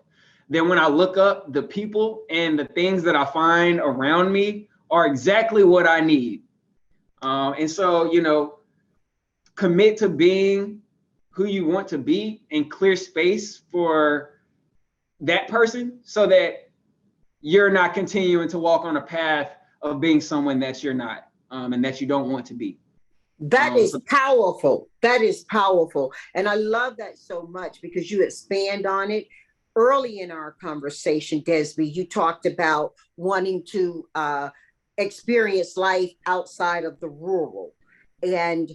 then when I look up, the people and the things that I find around me are exactly what I need. And so, you know, commit to being who you want to be and clear space for that person, so that you're not continuing to walk on a path of being someone that you're not, and that you don't want to be. That is powerful. That is powerful. And I love that so much, because you expand on it. Early in our conversation, Desby, you talked about wanting to experience life outside of the rural. And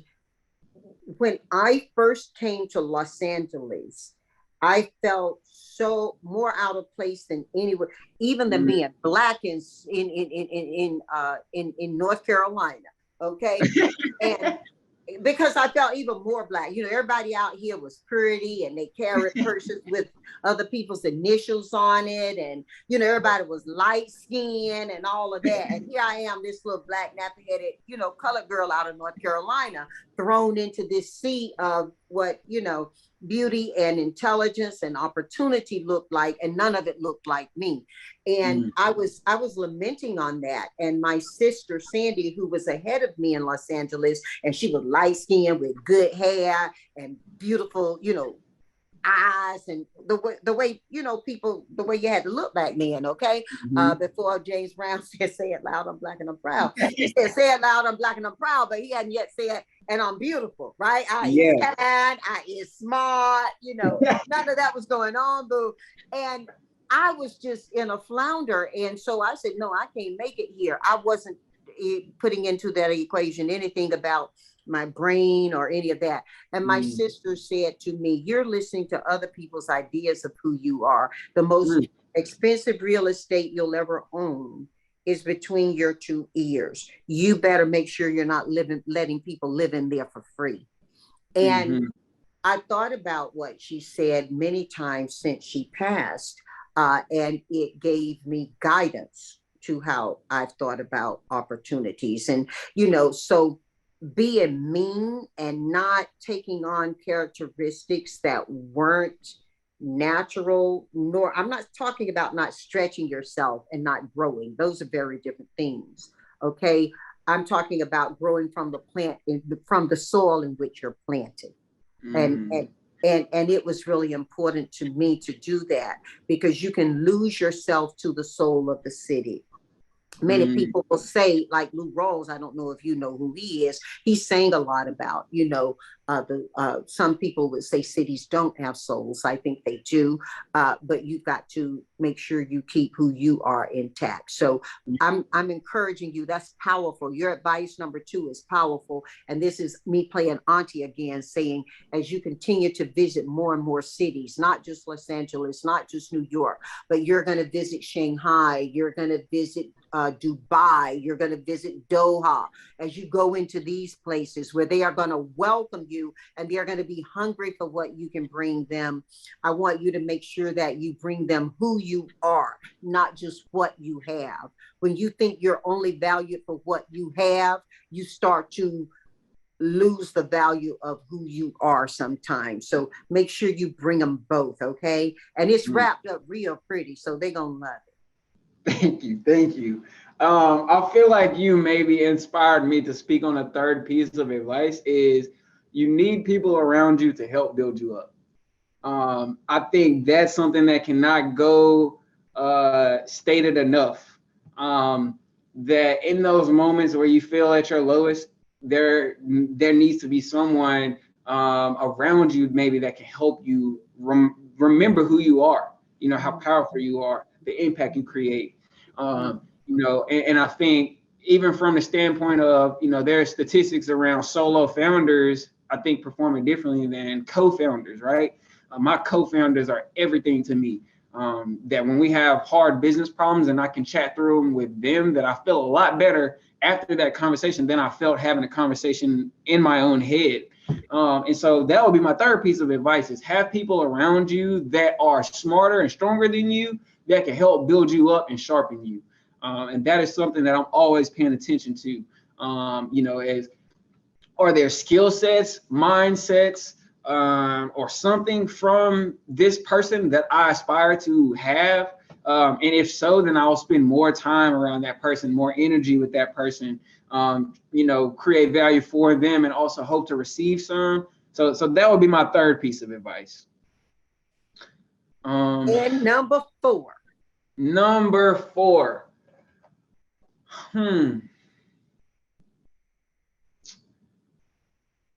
when I first came to Los Angeles, I felt so more out of place than anywhere, even than being Black in North Carolina. Okay. And because I felt even more Black, you know, everybody out here was pretty and they carried purses with other people's initials on it. And, you know, everybody was light skinned and all of that. And here I am, this little Black nappy-headed, you know, colored girl out of North Carolina, thrown into this sea of what, you know, beauty and intelligence and opportunity looked like, and none of it looked like me. And I was lamenting on that. And my sister Sandy, who was ahead of me in Los Angeles, and she was light skinned with good hair and beautiful, you know, eyes, and the way you know people, the way you had to look back then. Okay. Before James Brown said, "Say it loud, I'm Black and I'm proud." He said, "Say it loud, I'm Black and I'm proud," but he hadn't yet said, "And I'm beautiful," right? I is kind, I is smart, you know, none of that was going on, boo. And I was just in a flounder. And so I said, no, I can't make it here. I wasn't putting into that equation anything about my brain or any of that. And my sister said to me, "You're listening to other people's ideas of who you are. The most expensive real estate you'll ever own is between your 2 ears. You better make sure you're not letting people live in there for free." And I thought about what she said many times since she passed, and it gave me guidance to how I've thought about opportunities. And, so being mean and not taking on characteristics that weren't natural, nor I'm not talking about not stretching yourself and not growing. Those are very different things. Okay. I'm talking about growing from the plant, from the soil in which you're planted. And, and it was really important to me to do that, because you can lose yourself to the soul of the city. Many people will say, like Lou Rawls, I don't know if you know who he is. He sang a lot about, some people would say cities don't have souls. I think they do, but you've got to make sure you keep who you are intact. So I'm encouraging you. That's powerful. Your advice number 2 is powerful. And this is me playing auntie again, saying, as you continue to visit more and more cities, not just Los Angeles, not just New York, but you're going to visit Shanghai, you're going to visit Dubai, you're going to visit Doha, as you go into these places where they are going to welcome you and they're going to be hungry for what you can bring them. I want you to make sure that you bring them who you are, not just what you have. When you think you're only valued for what you have, you start to lose the value of who you are sometimes. So make sure you bring them both, okay? And it's wrapped up real pretty, so they're going to love it. Thank you. Thank you. I feel like you maybe inspired me to speak on a third piece of advice is you need people around you to help build you up. I think that's something that cannot go stated enough. That in those moments where you feel at your lowest, there needs to be someone around you maybe that can help you remember who you are, how powerful you are, the impact you create. And I think even from the standpoint of, there are statistics around solo founders, I think performing differently than co-founders, right? My co-founders are everything to me. That when we have hard business problems and I can chat through them with them, that I feel a lot better after that conversation than I felt having a conversation in my own head. And so that would be my third piece of advice is have people around you that are smarter and stronger than you that can help build you up and sharpen you. And that is something that I'm always paying attention to, as are there skill sets, mindsets, or something from this person that I aspire to have? And if so, then I'll spend more time around that person, more energy with that person, create value for them and also hope to receive some. So that would be my third piece of advice. And number 4.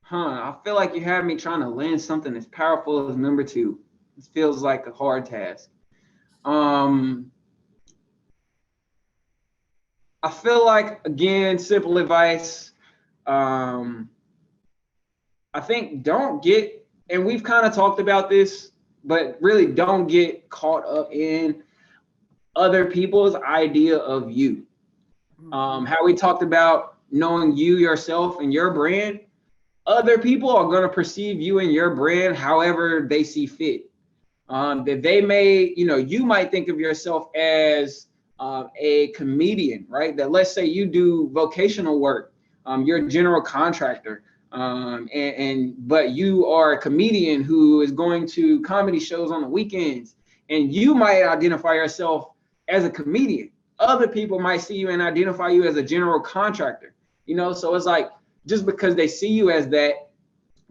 I feel like you have me trying to land something as powerful as number 2. This feels like a hard task. I feel like, again, simple advice. I think don't get, and we've kind of talked about this, but really don't get caught up in other people's idea of you. How we talked about knowing you, yourself, and your brand. Other people are going to perceive you and your brand however they see fit. That they may, you might think of yourself as a comedian, right? That let's say you do vocational work, you're a general contractor, but you are a comedian who is going to comedy shows on the weekends, and you might identify yourself as a comedian. Other people might see you and identify you as a general contractor, so it's like, just because they see you as that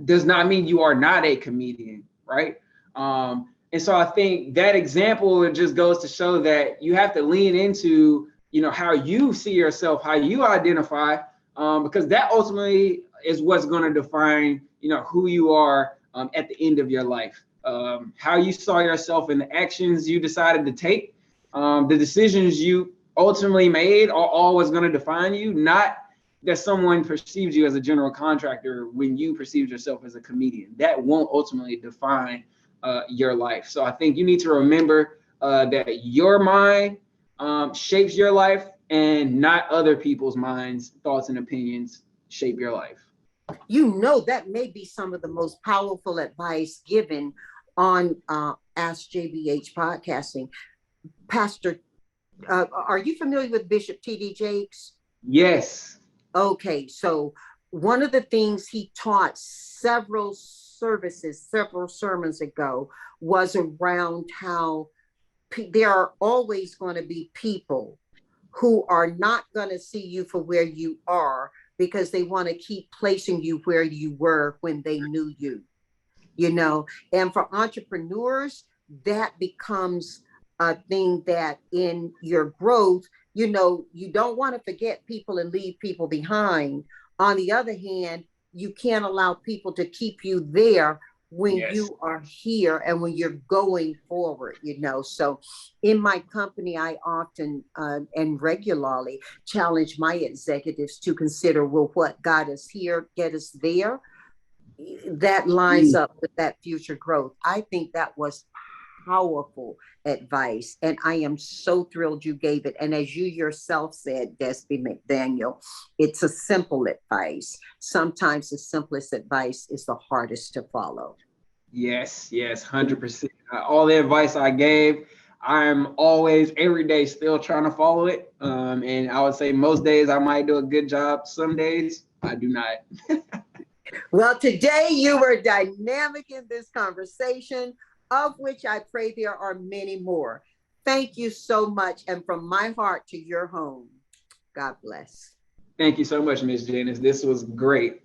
does not mean you are not a comedian, right? And so I think that example just goes to show that you have to lean into, how you see yourself, how you identify, because that ultimately is what's going to define, who you are at the end of your life. How you saw yourself in the actions you decided to take, the decisions you ultimately made are always going to define you, not that someone perceives you as a general contractor when you perceive yourself as a comedian. That won't ultimately define your life. So I think you need to remember that your mind shapes your life and not other people's minds, thoughts, and opinions shape your life. You know, that may be some of the most powerful advice given on Ask JBH podcasting. Pastor, are you familiar with Bishop T.D. Jakes? Yes. Okay, so one of the things he taught several services, several sermons ago, was around how there are always going to be people who are not going to see you for where you are because they want to keep placing you where you were when they knew you, you know. And for entrepreneurs, that becomes a thing that in your growth, you know, you don't want to forget people and leave people behind. On the other hand, you can't allow people to keep you there when Yes. you are here and when you're going forward, you know. So in my company, I often and regularly challenge my executives to consider, well, what got us here, get us there. That lines up with that future growth. I think that was powerful advice, and I am so thrilled you gave it. And as you yourself said, Dezbee McDaniel, it's a simple advice. Sometimes the simplest advice is the hardest to follow. Yes, 100%. All the advice I gave, I'm always every day still trying to follow it. And I would say most days I might do a good job. Some days I do not. Well, today you were dynamic in this conversation, of which I pray there are many more. Thank you so much. And from my heart to your home, God bless. Thank you so much, Miss Janice. This was great.